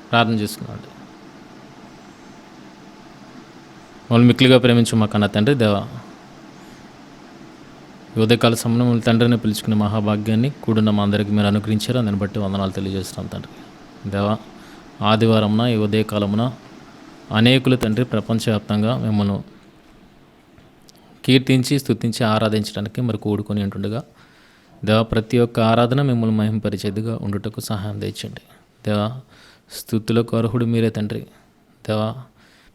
ప్రార్థన చేసుకున్నామండి. మమ్మల్ని మిక్కిలిగా ప్రేమించు మా కన్న తండ్రి దేవా, ఈ ఉదయకాల సమయంలో మమ్మల్ని తండ్రిని పిలుచుకునే మహాభాగ్యాన్ని కూడిన మా అందరికీ మీరు అనుగ్రహించారు. దాన్ని బట్టి వందనాలు తెలియజేస్తున్నాం తండ్రి. దేవా, ఆదివారంన ఈ ఉదయకాలమున అనేకులు తండ్రి ప్రపంచవ్యాప్తంగా మిమ్మల్ని కీర్తించి స్తుతించి ఆరాధించడానికి మరి కూడుకొని ఉంటుండగా దేవా, ప్రతి ఒక్క ఆరాధన మిమ్మల్ని మహింపరిచేదిగా ఉండుటకు సహాయం తెచ్చండి. దేవా, స్తుతులకు అర్హుడు మీరే తండ్రి. దేవా,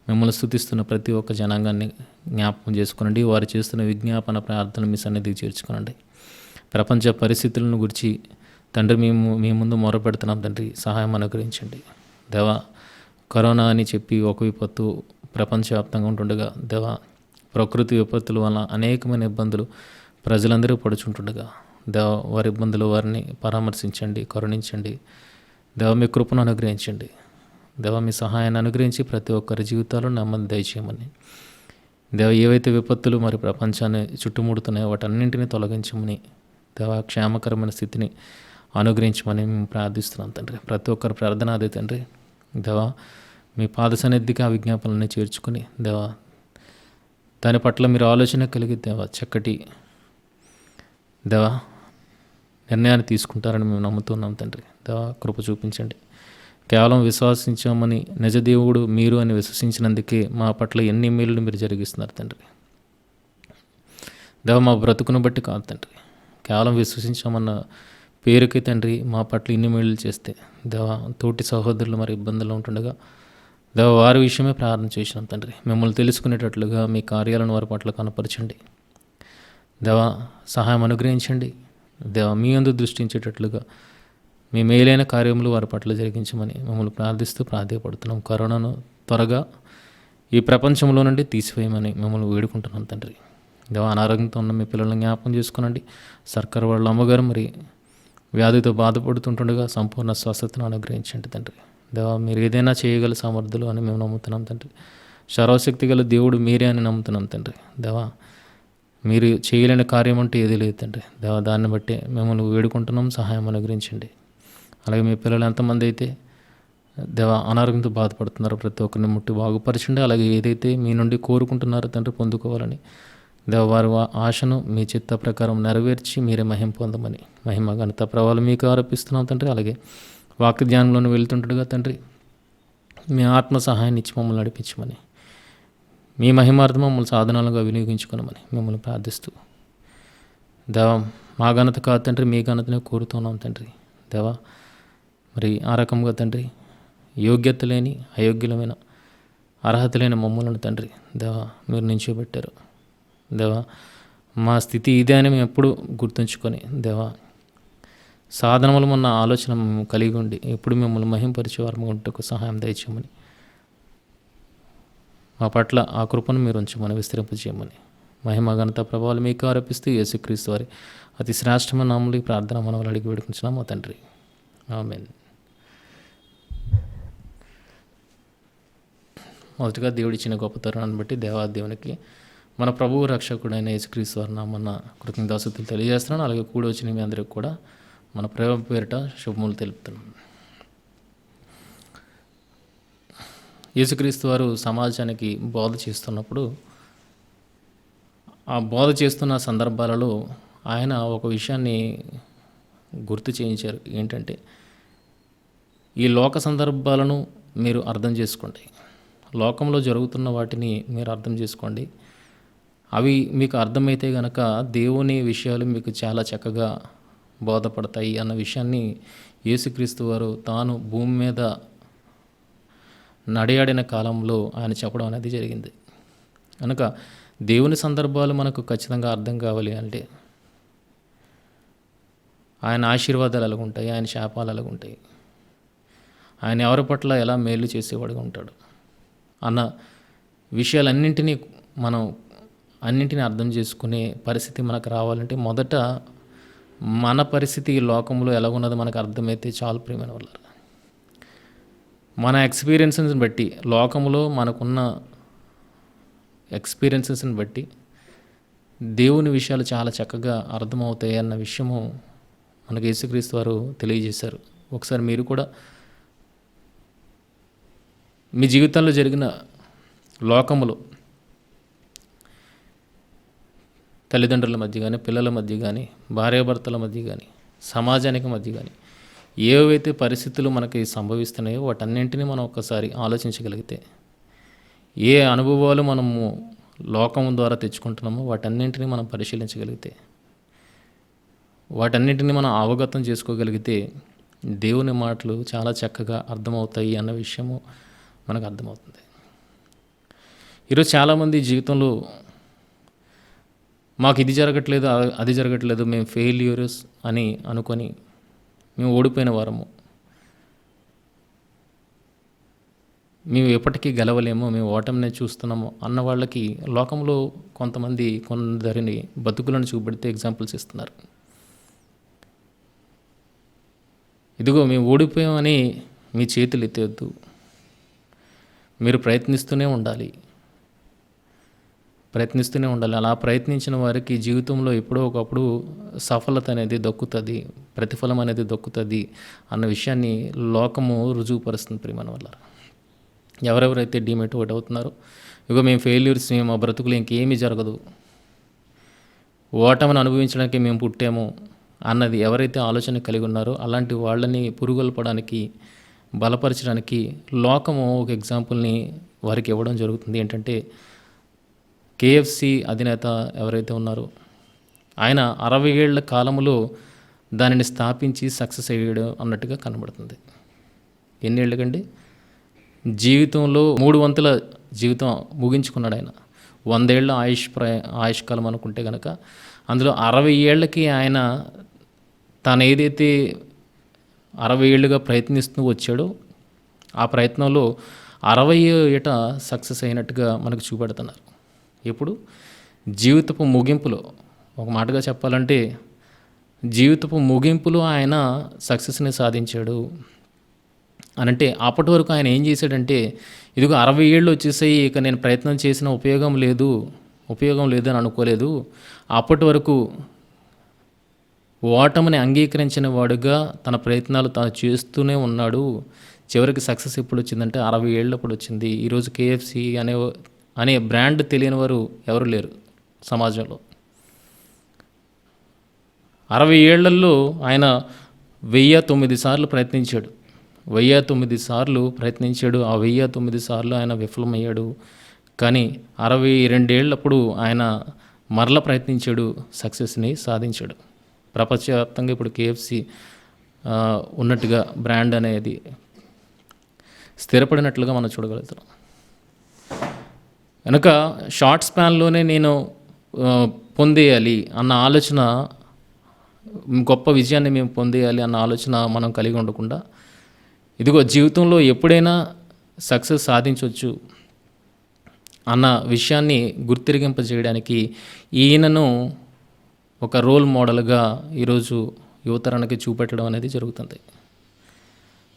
మిమ్మల్ని స్తుతిస్తున్న ప్రతి ఒక్క జనాంగాన్ని జ్ఞాపకం చేసుకునండి. వారు చేస్తున్న విజ్ఞాపన ప్రార్థనలు మీ సన్నిధికి చేర్చుకునండి. ప్రపంచ పరిస్థితులను గురించి తండ్రి మేము మీ ముందు మొరపెడుతున్నాం తండ్రి, సహాయం అనుగ్రహించండి. దేవా, కరోనా అని చెప్పి ఒక విపత్తు ప్రపంచవ్యాప్తంగా ఉంటుండగా దేవా, ప్రకృతి విపత్తుల వల్ల అనేకమైన ఇబ్బందులు ప్రజలందరూ పడుచుంటుండగా దేవా, వారి ఇబ్బందులు వారిని పరామర్శించండి, కరుణించండి. దేవా, మీ కృపను అనుగ్రహించండి. దేవా, మీ సహాయాన్ని అనుగ్రహించి ప్రతి ఒక్కరి జీవితాల్లో నెమ్మది దయచేయమని దేవా, ఏవైతే విపత్తులు మరి ప్రపంచాన్ని చుట్టుముడుతున్నాయో వాటన్నింటినీ తొలగించమని దేవా, క్షేమకరమైన స్థితిని అనుగ్రహించమని మేము ప్రార్థిస్తున్నాం తండ్రి. ప్రతి ఒక్కరి ప్రార్థన అదే తండ్రి. దేవా, మీ పాద సన్నిధికి ఆ విజ్ఞాపనలన్నీ చేర్చుకుని దేవా, దాని పట్ల మీరు ఆలోచన కలిగి దేవా, చక్కటి దేవా నిర్ణయాన్ని తీసుకుంటారని మేము నమ్ముతున్నాం తండ్రి. దేవా, కృప చూపించండి. కేవలం విశ్వాసించామని నిజదేవుడు మీరు అని విశ్వసించినందుకే మా పట్ల ఎన్ని మేలులు మీరు జరిగిస్తున్నారు తండ్రి. దేవా, మా బ్రతుకును బట్టి కాదు తండ్రి, కేవలం విశ్వసించామన్న పేరుకి తండ్రి మా పట్ల ఇన్ని మేలులు చేస్తే దేవా, తోటి సహోదరులు మరి ఇబ్బందులు ఉంటుండగా దేవా, వారి విషయమే ప్రార్థన చేసినాం తండ్రి. మిమ్మల్ని తెలుసుకునేటట్లుగా మీ కార్యాలను వారి పట్ల కనపరచండి. దేవా, సహాయం అనుగ్రహించండి. దేవా, మీ యందు దృష్టించేటట్లుగా మీ మేలైన కార్యములు వారి పట్ల జరిగించమని మమ్మల్ని ప్రార్థిస్తూ ప్రాధేయపడుతున్నాం. కరోనాను త్వరగా ఈ ప్రపంచంలో నుండి తీసివేయమని మిమ్మల్ని వేడుకుంటున్నాం తండ్రి. దేవా, అనారోగ్యంతో ఉన్న మీ పిల్లల్ని జ్ఞాపకం చేసుకోనండి. సర్కారు వాళ్ళ అమ్మగారు మరి వ్యాధితో బాధపడుతుంటుండగా సంపూర్ణ స్వస్థతను అనుగ్రహించండి తండ్రి. దేవా, మీరు ఏదైనా చేయగల సమర్థులు అని మేము నమ్ముతున్నాం తండ్రి. సర్వశక్తి గల దేవుడు మీరే అని నమ్ముతున్నాం తండ్రి. దేవా, మీరు చేయలేని కార్యం అంటే ఏది లేదు తండ్రి. దేవా, దాన్ని బట్టి మిమ్మల్ని వేడుకుంటున్నాం, సహాయం అనుగ్రహించండి. అలాగే మీ పిల్లలు ఎంతమంది అయితే దేవా అనారోగ్యంతో బాధపడుతున్నారో ప్రతి ఒక్కరిని ముట్టి బాగుపరచండి. అలాగే ఏదైతే మీ నుండి కోరుకుంటున్నారో తండ్రి పొందుకోవాలని దేవ, వారి ఆశను మీ చిత్త ప్రకారం నెరవేర్చి మీరే మహిమ పొందమని మహిమ ఘనత ప్రభావాలు మీకు ఆరోపిస్తున్నాం తండ్రి. అలాగే వాక్య ధ్యానంలోకి వెళ్తుండగా తండ్రి, మీ ఆత్మ సహాయాన్ని ఇచ్చి మమ్మల్ని నడిపించమని మీ మహిమార్థం మమ్మల్ని సాధనాలుగా వినియోగించుకున్నామని మిమ్మల్ని ప్రార్థిస్తూ దేవా, మా ఘనత కాదు తండ్రి, మీ ఘనతనే కోరుతున్నాం తండ్రి. దేవా, మరి ఆ రకంగా తండ్రి యోగ్యత లేని అయోగ్యులమైన అర్హత లేని మమ్మల్ని తండ్రి దేవా మీరు నించోబెట్టారు. దేవా, మా స్థితి ఇదే అని మేము ఎప్పుడు గుర్తుంచుకొని దేవా, సాధనములు ఉన్న ఆలోచన మేము కలిగి ఉండి ఎప్పుడు మిమ్మల్ని మహింపరిచే వారు ఉంటకు సహాయం దయచేయమని మా పట్ల ఆ కృపను మీరు ఉంచమని విస్తరింపజేయమని మహిమ ఘనత ప్రభావాలు మీకు ఆరోపిస్తూ యేసుక్రీస్తు వారి అతి శ్రేష్టమైన నామములో ఈ ప్రార్థన మనవలు అడిగి వేడుకుంటున్నాం మా తండ్రి. ఆమేన్. మొదటిగా దేవుడిచ్చిన గొప్ప తరుణాన్ని బట్టి దేవాదేవునికి మన ప్రభువు రక్షకుడైన యేసుక్రీస్తు వారి నామన్న కృతజ్ఞతాస్తుతులు తెలియజేస్తున్నాను. అలాగే కూడి వచ్చిన మీ అందరికి కూడా మన ప్రేమ పేరిట శుభములు తెలుపుతున్నాం. యేసుక్రీస్తు వారు సమాజానికి బోధ చేస్తున్నప్పుడు ఆ బోధ చేస్తున్న సందర్భాలలో ఆయన ఒక విషయాన్ని గుర్తు చేయించారు. ఏంటంటే, ఈ లోక సందర్భాలను మీరు అర్థం చేసుకోండి, లోకంలో జరుగుతున్న వాటిని మీరు అర్థం చేసుకోండి. అవి మీకు అర్థమైతే కనుక దేవుని విషయాలు మీకు చాలా చక్కగా బోధపడతాయి అన్న విషయాన్ని యేసుక్రీస్తు వారు తాను భూమి మీద నడియాడిన కాలంలో ఆయన చెప్పడం అనేది జరిగింది. కనుక దేవుని సందర్భాలు మనకు ఖచ్చితంగా అర్థం కావాలి అంటే ఆయన ఆశీర్వాదాలు ఎలాగుంటాయి, ఆయన శాపాలు ఎలాగుంటాయి, ఆయన ఎవరి పట్ల ఎలా మేలు చేసేవాడుగా ఉంటాడు అన్న విషయాలన్నింటినీ మనం అన్నింటినీ అర్థం చేసుకునే పరిస్థితి మనకు రావాలంటే మొదట మన పరిస్థితి ఈ లోకంలో ఎలా ఉన్నదో మనకు అర్థమైతే చాలు ప్రియమైన వాళ్ళారా. మన ఎక్స్పీరియన్సెస్ని బట్టి, లోకంలో మనకున్న ఎక్స్పీరియన్సెస్ని బట్టి దేవుని విషయాలు చాలా చక్కగా అర్థమవుతాయి అన్న విషయము మనకు యేసుక్రీస్తు వారు తెలియజేశారు. ఒకసారి మీరు కూడా మీ జీవితంలో జరిగిన లోకములో తల్లిదండ్రుల మధ్య కానీ, పిల్లల మధ్య కానీ, భార్యాభర్తల మధ్య కానీ, సమాజానికి మధ్య కానీ ఏవైతే పరిస్థితులు మనకి సంభవిస్తున్నాయో వాటన్నింటినీ మనం ఒక్కసారి ఆలోచించగలిగితే, ఏ అనుభవాలు మనము లోకం ద్వారా తెచ్చుకుంటున్నామో వాటన్నింటినీ మనం పరిశీలించగలిగితే, వాటన్నింటినీ మనం అవగతం చేసుకోగలిగితే దేవుని మాటలు చాలా చక్కగా అర్థమవుతాయి అన్న విషయము మనకు అర్థమవుతుంది. ఈరోజు చాలామంది జీవితంలో మాకు ఇది జరగట్లేదు, అది జరగట్లేదు, మేము ఫెయిల్యూర్స్ అని అనుకొని మేము ఓడిపోయిన వారము, మేము ఎప్పటికీ గెలవలేము, మేము ఓటమినే చూస్తున్నాము అన్న వాళ్ళకి లోకంలో కొంతమంది కొందరిని బతుకులను చూపెడితే ఎగ్జాంపుల్స్ ఇస్తున్నారు. ఇదిగో మేము ఓడిపోయామని మీ చేతులు ఎత్తేయద్దు, మీరు ప్రయత్నిస్తూనే ఉండాలి. అలా ప్రయత్నించిన వారికి జీవితంలో ఎప్పుడో ఒకప్పుడు సఫలత అనేది దక్కుతుంది, ప్రతిఫలం అనేది దక్కుతుంది అన్న విషయాన్ని లోకము రుజువుపరుస్తుంది. ప్రియమైన వల్ల ఎవరెవరైతే డిమోటివేట్ అవుతున్నారో, ఇగో మేము ఫెయిల్యూర్స్, మేము మా బ్రతుకులు ఇంకేమీ జరగదు, ఓటమిని అనుభవించడానికి మేము పుట్టాము అన్నది ఎవరైతే ఆలోచన కలిగి ఉన్నారో అలాంటి వాళ్ళని పురుగొల్పడానికి, బలపరచడానికి లోకము ఒక ఎగ్జాంపుల్ని వారికి ఇవ్వడం జరుగుతుంది. ఏంటంటే కేఎఫ్సి అధినేత ఎవరైతే ఉన్నారో ఆయన 60 ఏళ్ల కాలంలో దానిని స్థాపించి సక్సెస్ అయ్యాడు అన్నట్టుగా కనబడుతుంది. ఎన్ని ఏళ్ళకండి? జీవితంలో 3 వంతుల జీవితం ముగించుకున్నాడు ఆయన. 100 ఏళ్ళ ఆయుష్కాలం అనుకుంటే కనుక అందులో 60 ఏళ్ళకి ఆయన తాను ఏదైతే 60 ఏళ్ళుగా ప్రయత్నిస్తూ వచ్చాడో ఆ ప్రయత్నంలో 60 ఏట సక్సెస్ అయినట్టుగా మనకు చూపెడుతున్నారు. ఇప్పుడు జీవితపు ముగింపులో, ఒక మాటగా చెప్పాలంటే జీవితపు ముగింపులో ఆయన సక్సెస్ని సాధించాడు అనంటే, అప్పటి వరకు ఆయన ఏం చేశాడంటే, ఇదిగో 60 ఏళ్ళు వచ్చేసాయి, ఇక నేను ప్రయత్నం చేసిన ఉపయోగం లేదు అని అనుకోలేదు. అప్పటి వరకు ఓటమిని అంగీకరించిన వాడుగా తన ప్రయత్నాలు తాను చేస్తూనే ఉన్నాడు. చివరికి సక్సెస్ ఎప్పుడు వచ్చిందంటే 60 ఏళ్ళప్పుడు వచ్చింది. ఈరోజు కేఎఫ్సి అనే బ్రాండ్ తెలియని వారు ఎవరు లేరు సమాజంలో. 60 ఏళ్లలో ఆయన 1009 సార్లు ప్రయత్నించాడు. 1009 సార్లు ప్రయత్నించాడు. ఆ 1009 సార్లు ఆయన విఫలమయ్యాడు. కానీ 62 ఏళ్ళప్పుడు ఆయన మరల ప్రయత్నించాడు, సక్సెస్ని సాధించాడు. ప్రపంచవ్యాప్తంగా ఇప్పుడు కేఎఫ్సి ఉన్నట్టుగా బ్రాండ్ అనేది స్థిరపడినట్లుగా మనం చూడగలుగుతున్నాం. కనుక షార్ట్ స్పాన్లోనే నేను పొందేయాలి అన్న ఆలోచన, గొప్ప విజయాన్ని మేము పొందేయాలి అన్న ఆలోచన మనం కలిగి ఉండకుండా, ఇదిగో జీవితంలో ఎప్పుడైనా సక్సెస్ సాధించవచ్చు అన్న విషయాన్ని గుర్తిరిగింపజేయడానికి ఈయనను ఒక రోల్ మోడల్గా ఈరోజు యువతరానికి చూపెట్టడం అనేది జరుగుతుంది.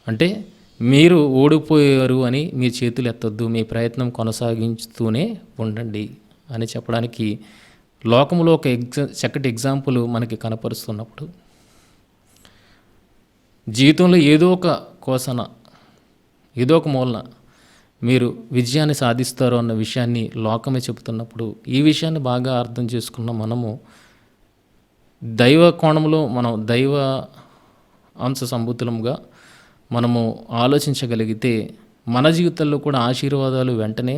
అంటే మీరు ఓడిపోయారు అని మీ చేతులు ఎత్తొద్దు, మీ ప్రయత్నం కొనసాగిస్తూనే ఉండండి అని చెప్పడానికి లోకంలో ఒక చక్కటి ఎగ్జాంపుల్ మనకి కనపరుస్తున్నప్పుడు, జీవితంలో ఏదో ఒక కోసన, ఏదో ఒక మూలన మీరు విజయాన్ని సాధిస్తారు అన్న విషయాన్ని లోకమే చెబుతున్నప్పుడు, ఈ విషయాన్ని బాగా అర్థం చేసుకున్న మనము దైవ కోణంలో, మనం దైవ అంశ సంభూతులముగా మనము ఆలోచించగలిగితే మన జీవితంలో కూడా ఆశీర్వాదాలు వెంటనే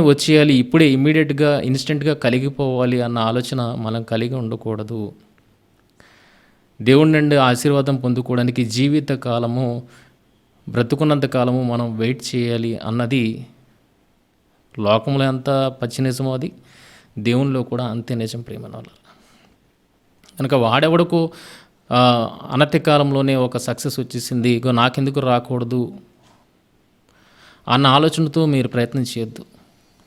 వచ్చేయాలి, ఇప్పుడే ఇమ్మీడియట్గా ఇన్స్టెంట్గా కలిగిపోవాలి అన్న ఆలోచన మనం కలిగి ఉండకూడదు. దేవుడి నుండి ఆశీర్వాదం పొందుకోవడానికి జీవిత కాలము, బ్రతుకున్నంత కాలము మనం వెయిట్ చేయాలి అన్నది లోకంలో ఎంత పచ్చి నిజమో అది దేవునిలో కూడా అంతే నిజం. ప్రియమైన వాళ్ళు కనుక వాడెవడకు అనతి కాలంలోనే ఒక సక్సెస్ వచ్చేసింది, ఇగో నాకెందుకు రాకూడదు అన్న ఆలోచనతో మీరు ప్రయత్నం చేయొద్దు.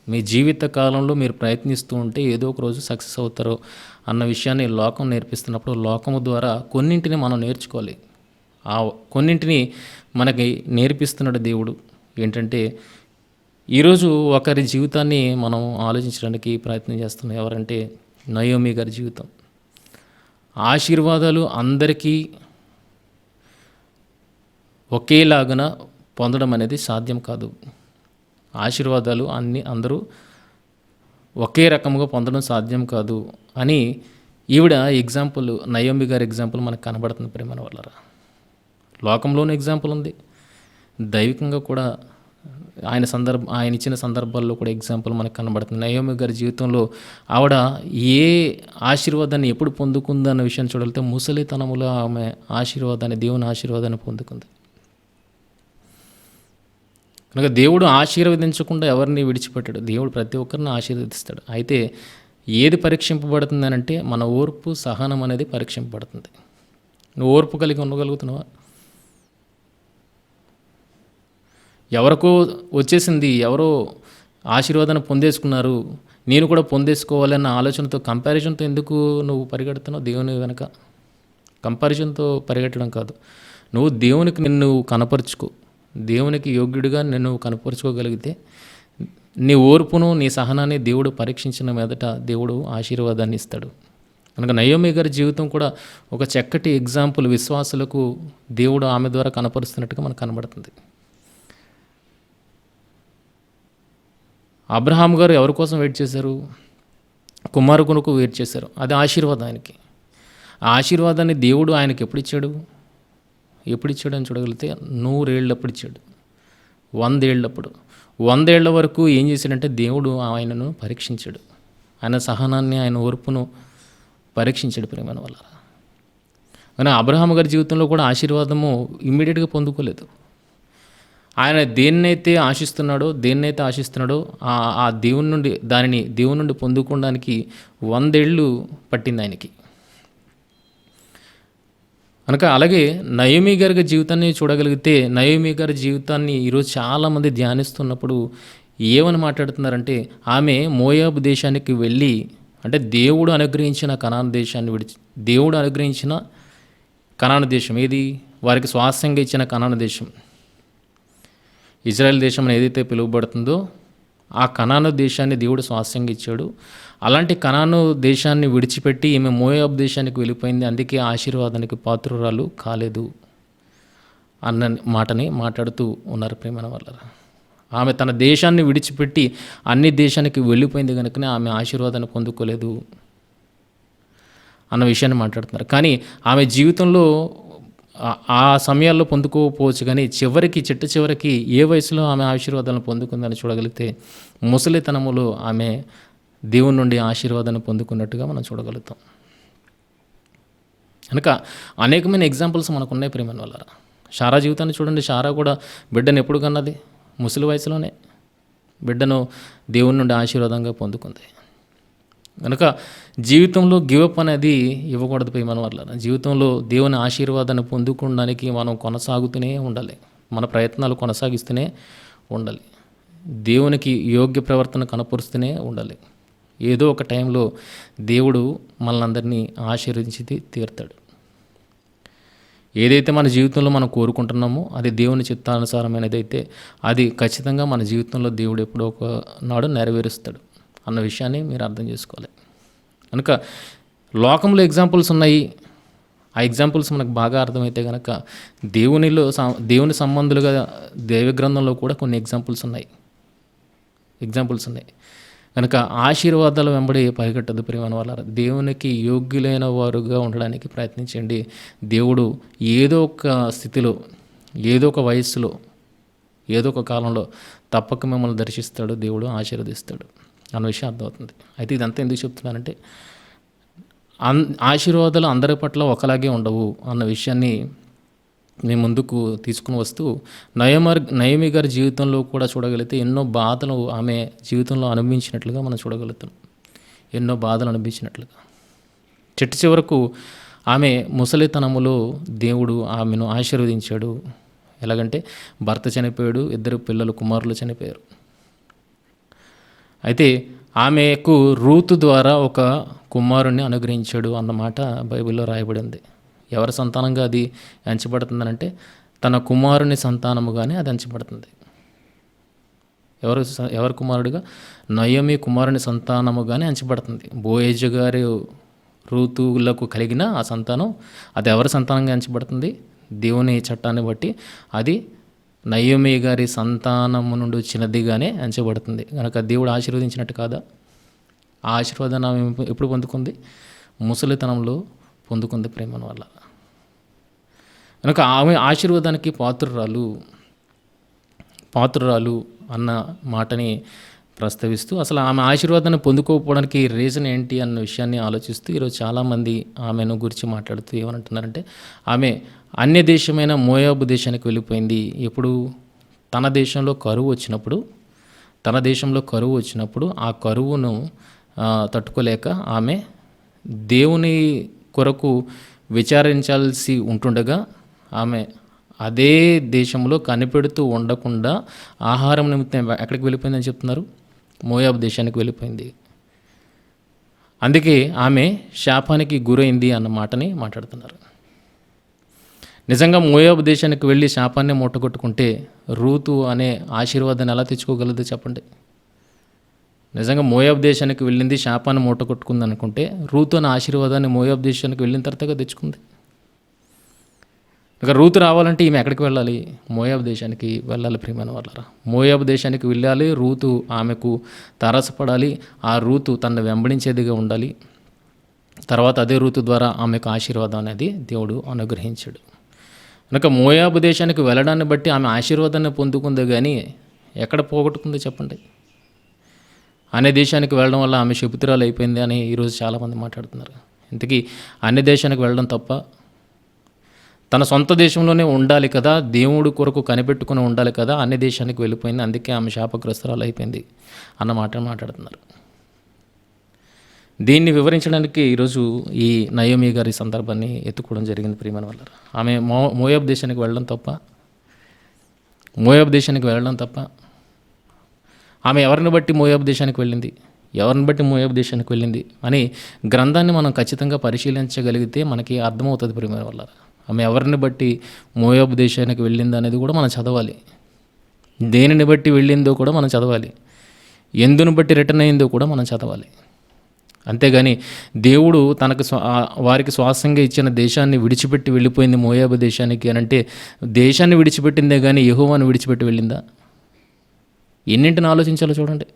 మీ జీవిత కాలంలో మీరు ప్రయత్నిస్తూ ఉంటే ఏదో ఒక రోజు సక్సెస్ అవుతారో అన్న విషయాన్ని లోకం నేర్పిస్తున్నప్పుడు, లోకము ద్వారా కొన్నింటిని మనం నేర్చుకోవాలి. ఆ కొన్నింటిని మనకి నేర్పిస్తున్నాడు దేవుడు. ఏంటంటే ఈరోజు ఒకరి జీవితాన్ని మనం ఆలోచించడానికి ప్రయత్నం చేస్తున్నాం. ఎవరంటే నయోమి గారి జీవితం. ఆశీర్వాదాలు అందరికీ ఒకేలాగున పొందడం అనేది సాధ్యం కాదు. ఆశీర్వాదాలు అందరూ ఒకే రకంగా పొందడం సాధ్యం కాదు అని ఈవిడ ఎగ్జాంపుల్, నయోమి గారి ఎగ్జాంపుల్ మనకు కనబడుతుంది ప్రేమ వాళ్ళరా. లోకంలోనూ ఎగ్జాంపుల్ ఉంది, దైవికంగా కూడా ఆయన ఇచ్చిన సందర్భాల్లో కూడా ఎగ్జాంపుల్ మనకు కనబడుతుంది. నయోమి గారి జీవితంలో ఆవిడ ఏ ఆశీర్వాదాన్ని ఎప్పుడు పొందుకుందన్న విషయాన్ని చూడలితే ముసలితనములో ఆమె ఆశీర్వాదాన్ని, దేవుని ఆశీర్వాదాన్ని పొందుకుంది. కనుక దేవుడు ఆశీర్వదించకుండా ఎవరిని విడిచిపెట్టాడు. దేవుడు ప్రతి ఒక్కరిని ఆశీర్వదిస్తాడు. అయితే ఏది పరీక్షింపబడుతుంది అంటే మన ఓర్పు, సహనం అనేది పరీక్షింపబడుతుంది. నువ్వు ఓర్పు కలిగి ఉండగలుగుతున్నావా? ఎవరికో వచ్చేసింది, ఎవరో ఆశీర్వాదాన్ని పొందేసుకున్నారు, నేను కూడా పొందేసుకోవాలన్న ఆలోచనతో, కంపారిజన్తో ఎందుకు నువ్వు పరిగెడుతున్నావు? దేవుని వెనక కంపారిజన్తో పరిగెట్టడం కాదు. నువ్వు దేవునికి నిన్ను కనపరుచుకో. దేవునికి యోగ్యుడిగా నిన్ను కనపరుచుకోగలిగితే నీ ఓర్పును, నీ సహనాన్ని దేవుడు పరీక్షించిన మీదట దేవుడు ఆశీర్వాదాన్ని ఇస్తాడు. కనుక నయోమి గారి జీవితం కూడా ఒక చక్కటి ఎగ్జాంపుల్, విశ్వాసులకు దేవుడు ఆమె ద్వారా కనపరుస్తున్నట్టుగా మనకు కనబడుతుంది. అబ్రహాం గారు ఎవరి కోసం వెయిట్ చేశారు? కుమారు కొనుకు వెయిట్ చేశారు. అది ఆశీర్వాదం ఆయనకి. ఆ ఆశీర్వాదాన్ని దేవుడు ఆయనకి ఎప్పుడు ఇచ్చాడు అని చూడగలిగితే 100 ఏళ్ళప్పుడు ఇచ్చాడు. 100 ఏళ్ళప్పుడు, 100 ఏళ్ల వరకు ఏం చేశాడంటే దేవుడు ఆయనను పరీక్షించాడు. ఆయన సహనాన్ని, ఆయన ఓర్పును పరీక్షించాడు ప్రేమ వల్ల. కానీ అబ్రహాం గారి జీవితంలో కూడా ఆశీర్వాదము ఇమ్మీడియట్గా పొందుకోలేదు. ఆయన దేన్నైతే ఆశిస్తున్నాడో ఆ దేవుని నుండి పొందుకోవడానికి 100 ఏళ్ళు పట్టింది ఆయనకి. కనుక అలాగే నయోమి గారి జీవితాన్ని చూడగలిగితే, నయోమి గారి జీవితాన్ని ఈరోజు చాలామంది ధ్యానిస్తున్నప్పుడు ఏమని మాట్లాడుతున్నారంటే, ఆమె మోయాబు దేశానికి వెళ్ళి, అంటే దేవుడు అనుగ్రహించిన కనాను దేశాన్ని దేవుడు అనుగ్రహించిన కనాను దేశం ఏది? వారికి స్వాస్థ్యంగా ఇచ్చిన కనాను దేశం, ఇజ్రాయెల్ దేశం అని ఏదైతే పిలువబడుతుందో ఆ కనాను దేశాన్ని దేవుడు స్వాస్థ్యంగా ఇచ్చాడు. అలాంటి కనాను దేశాన్ని విడిచిపెట్టి ఈమె మోయాబు దేశానికి వెళ్ళిపోయింది. అందుకే ఆశీర్వాదానికి పాత్రురాలు కాలేదు అన్న మాటని మాట్లాడుతూ ఉన్నారు ప్రేమ వల్ల. ఆమె తన దేశాన్ని విడిచిపెట్టి అన్ని దేశానికి వెళ్ళిపోయింది కనుకనే ఆమె ఆశీర్వాదాన్ని పొందుకోలేదు అన్న విషయాన్ని మాట్లాడుతున్నారు. కానీ ఆమె జీవితంలో ఆ సమయాల్లో పొందుకోకపోవచ్చు, కానీ చివరికి ఏ వయసులో ఆమె ఆశీర్వాదాలను పొందుకుందని చూడగలిగితే ముసలితనములో ఆమె దేవుని నుండి ఆశీర్వాదాన్ని పొందుకున్నట్టుగా మనం చూడగలుగుతాం. కనుక అనేకమైన ఎగ్జాంపుల్స్ మనకు ఉన్నాయి ప్రేమ వల్ల. షారా జీవితాన్ని చూడండి. షారా కూడా బిడ్డను ఎప్పుడు కన్నది? ముసలి వయసులోనే బిడ్డను దేవుని నుండి ఆశీర్వాదంగా పొందుకుంది. కనుక జీవితంలో గివప్ అనేది ఇవ్వకూడదు ప్రేమ వల్ల. జీవితంలో దేవుని ఆశీర్వాదాన్ని పొందుకోవడానికి మనం కొనసాగుతూనే ఉండాలి. మన ప్రయత్నాలు కొనసాగిస్తూనే ఉండాలి. దేవునికి యోగ్య ప్రవర్తన కనపరుస్తూనే ఉండాలి. ఏదో ఒక టైంలో దేవుడు మనల్ని ఆశీర్వదించి తీరుతాడు. ఏదైతే మన జీవితంలో మనం కోరుకుంటున్నామో అది దేవుని చిత్తానుసారమైనదైతే అది ఖచ్చితంగా మన జీవితంలో దేవుడు ఎప్పుడో ఒక నాడు నెరవేరుస్తాడు అన్న విషయాన్ని మీరు అర్థం చేసుకోవాలి. కనుక లోకంలో ఎగ్జాంపుల్స్ ఉన్నాయి. ఆ ఎగ్జాంపుల్స్ మనకు బాగా అర్థమైతే కనుక దేవుని సంబంధులుగా దైవ గ్రంథంలో కూడా కొన్ని ఎగ్జాంపుల్స్ ఉన్నాయి. కనుక ఆశీర్వాదాల వెంబడి పరిగెట్టదు ప్రేమ వల్ల. దేవునికి యోగ్యులైన వారుగా ఉండడానికి ప్రయత్నించండి. దేవుడు ఏదో ఒక స్థితిలో, ఏదో ఒక వయస్సులో, ఏదో ఒక కాలంలో తప్పక మిమ్మల్ని దర్శిస్తాడు, దేవుడు ఆశీర్వదిస్తాడు అన్న విషయం అర్థమవుతుంది. అయితే ఇదంతా ఎందుకు చెప్తున్నానంటే, ఆశీర్వాదాలు అందరి పట్ల ఒకలాగే ఉండవు అన్న విషయాన్ని మేము ముందుకు తీసుకుని వస్తూ, నయోమి గారి జీవితంలో కూడా చూడగలిగితే ఎన్నో బాధలు ఆమె జీవితంలో అనుభవించినట్లుగా మనం చూడగలుగుతాం. ఎన్నో బాధలు అనుభవించినట్లుగా చివరకు ఆమె ముసలితనములో దేవుడు ఆమెను ఆశీర్వదించాడు. ఎలాగంటే భర్త చనిపోయాడు, 2 పిల్లలు, కుమారులు చనిపోయారు. అయితే ఆమెకు రూతు ద్వారా ఒక కుమారుణ్ణి అనుగ్రహించాడు అన్నమాట బైబిల్లో రాయబడి ఉంది. ఎవరి సంతానంగా అది ఎంచబడుతుందనంటే తన కుమారుని సంతానముగానే అది ఎంచబడుతుంది. ఎవరి కుమారుడిగా? నయోమి కుమారుని సంతానముగానే ఎంచబడుతుంది. బోయేజు గారి రూతులకు కలిగిన ఆ సంతానం అది ఎవరి సంతానంగా ఎంచబడుతుంది? దేవుని చట్టాన్ని బట్టి అది నయోమి గారి సంతానము నుండి వచ్చినదిగానే ఎంచబడుతుంది కనుక దేవుడు ఆశీర్వదించినట్టు కాదా? ఆ ఆశీర్వాదాన్ని ఆమె ఎప్పుడు పొందుకుంది? ముసలితనంలో పొందుకుంది ప్రేమను వల్ల. కనుక ఆమె ఆశీర్వాదానికి పాత్రురాలు అన్న మాటని ప్రస్తావిస్తూ అసలు ఆమె ఆశీర్వాదాన్ని పొందుకోకపోవడానికి రీజన్ ఏంటి అన్న విషయాన్ని ఆలోచిస్తూ ఈరోజు చాలామంది ఆమెను గురించి మాట్లాడుతూ ఏమంటున్నారంటే ఆమె అన్య దేశమైన మోయాబు దేశానికి వెళ్ళిపోయింది. ఎప్పుడు? తన దేశంలో కరువు వచ్చినప్పుడు ఆ కరువును తట్టుకోలేక ఆమె దేవుని కొరకు విచారించాల్సి ఉంటుండగా ఆమె అదే దేశంలో కనిపెడుతూ ఉండకుండా ఆహారం నిమిత్తం ఎక్కడికి వెళ్ళిపోయిందని చెప్తున్నారు? మోయాబు దేశానికి వెళ్ళిపోయింది. అందుకే ఆమె శాపానికి గురైంది అన్న మాటని మాట్లాడుతున్నారు. నిజంగా మోయాబు దేశానికి వెళ్ళి శాపాన్ని మూటగొట్టుకుంటే రూతు అనే ఆశీర్వాదాన్ని ఎలా తెచ్చుకోగలదు చెప్పండి? నిజంగా మోయాబు దేశానికి వెళ్ళింది శాపాన్ని మూటగొట్టుకుంది అనుకుంటే రూతు అనే ఆశీర్వాదాన్ని మోయాబు దేశానికి వెళ్ళిన తర్వాతగా తెచ్చుకుంది. ఇక రూతు రావాలంటే ఈమె ఎక్కడికి వెళ్ళాలి? మోయాబు దేశానికి వెళ్ళాలి ప్రియమైన వాళ్ళారా. మోయాబు దేశానికి వెళ్ళాలి. రూతు ఆమెకు తారసపడాలి. ఆ రూతు తనను వెంబడించేదిగా ఉండాలి. తర్వాత అదే రూతు ద్వారా ఆమెకు ఆశీర్వాదం అనేది దేవుడు అనుగ్రహించాడు. కనుక మోయాబు దేశానికి వెళ్ళడాన్ని బట్టి ఆమె ఆశీర్వాదాన్ని పొందుకుంది, కానీ ఎక్కడ పోగొట్టుకుందో చెప్పండి? అనే దేశానికి వెళ్ళడం వల్ల ఆమె శపితురాలు అయిపోయింది అని ఈరోజు చాలామంది మాట్లాడుతున్నారు. ఇంతకీ అన్ని దేశానికి వెళ్ళడం తప్ప? తన సొంత దేశంలోనే ఉండాలి కదా, దేవుడు కొరకు కనిపెట్టుకుని ఉండాలి కదా, అన్ని దేశానికి వెళ్ళిపోయింది, అందుకే ఆమె శాపగ్రస్తురాలు అయిపోయింది అన్న మాట మాట్లాడుతున్నారు. దీన్ని వివరించడానికి ఈరోజు ఈ నయోమి గారి సందర్భాన్ని ఎత్తుకోవడం జరిగింది ప్రియమైన వాళ్ళ. ఆమె మోయాబు దేశానికి వెళ్ళడం తప్ప? ఆమె ఎవరిని బట్టి మోయాబు దేశానికి వెళ్ళింది అని గ్రంథాన్ని మనం ఖచ్చితంగా పరిశీలించగలిగితే మనకి అర్థమవుతుంది ప్రియమైన వాళ్ళ. ఆమె ఎవరిని బట్టి మోయాబు దేశానికి వెళ్ళింది అనేది కూడా మనం చదవాలి. దేనిని బట్టి వెళ్ళిందో కూడా మనం చదవాలి. ఎందును బట్టి రిటర్న్ అయిందో కూడా మనం చదవాలి. అంతేగాని దేవుడు తనకు వారికి స్వాస్థ్యంగా ఇచ్చిన దేశాన్ని విడిచిపెట్టి వెళ్ళిపోయింది మోయాబు దేశానికి అని అంటే దేశాన్ని విడిచిపెట్టిందే కానీ యెహోవాను విడిచిపెట్టి వెళ్ళిందా? ఎన్నింటిని ఆలోచించాలో చూడండి.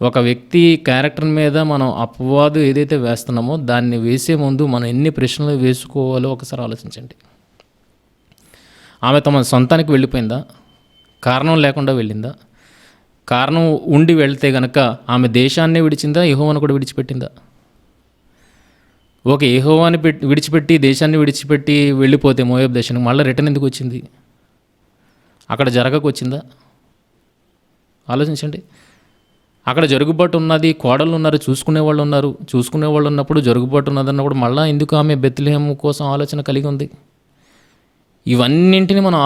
ఒక వ్యక్తి క్యారెక్టర్ మీద మనం అపవాదు ఏదైతే వేస్తున్నామో దాన్ని వేసే ముందు మనం ఎన్ని ప్రశ్నలు వేసుకోవాలో ఒకసారి ఆలోచించండి. ఆమె తమ సొంతానికి వెళ్ళిపోయిందా? కారణం లేకుండా వెళ్ళిందా? కారణం ఉండి వెళ్తే గనక ఆమె దేశాన్ని విడిచిందా, యెహోవాను కూడా విడిచిపెట్టిందా? ఓకే, యెహోవాని విడిచిపెట్టి దేశాన్ని విడిచిపెట్టి వెళ్ళిపోతే మోయాబు దేశానికి మళ్ళీ రిటర్న్ ఎందుకు వచ్చింది? అక్కడ జరగకొచ్చిందా? ఆలోచించండి. అక్కడ జరుగుబాటు ఉన్నది, కోడళ్ళు ఉన్నారు, చూసుకునే వాళ్ళు ఉన్నప్పుడు జరుగుబాటు ఉన్నదన్నప్పుడు మళ్ళీ ఎందుకు ఆమె బెత్లెహేము కోసం ఆలోచన కలిగి ఉంది? ఇవన్నింటిని మనం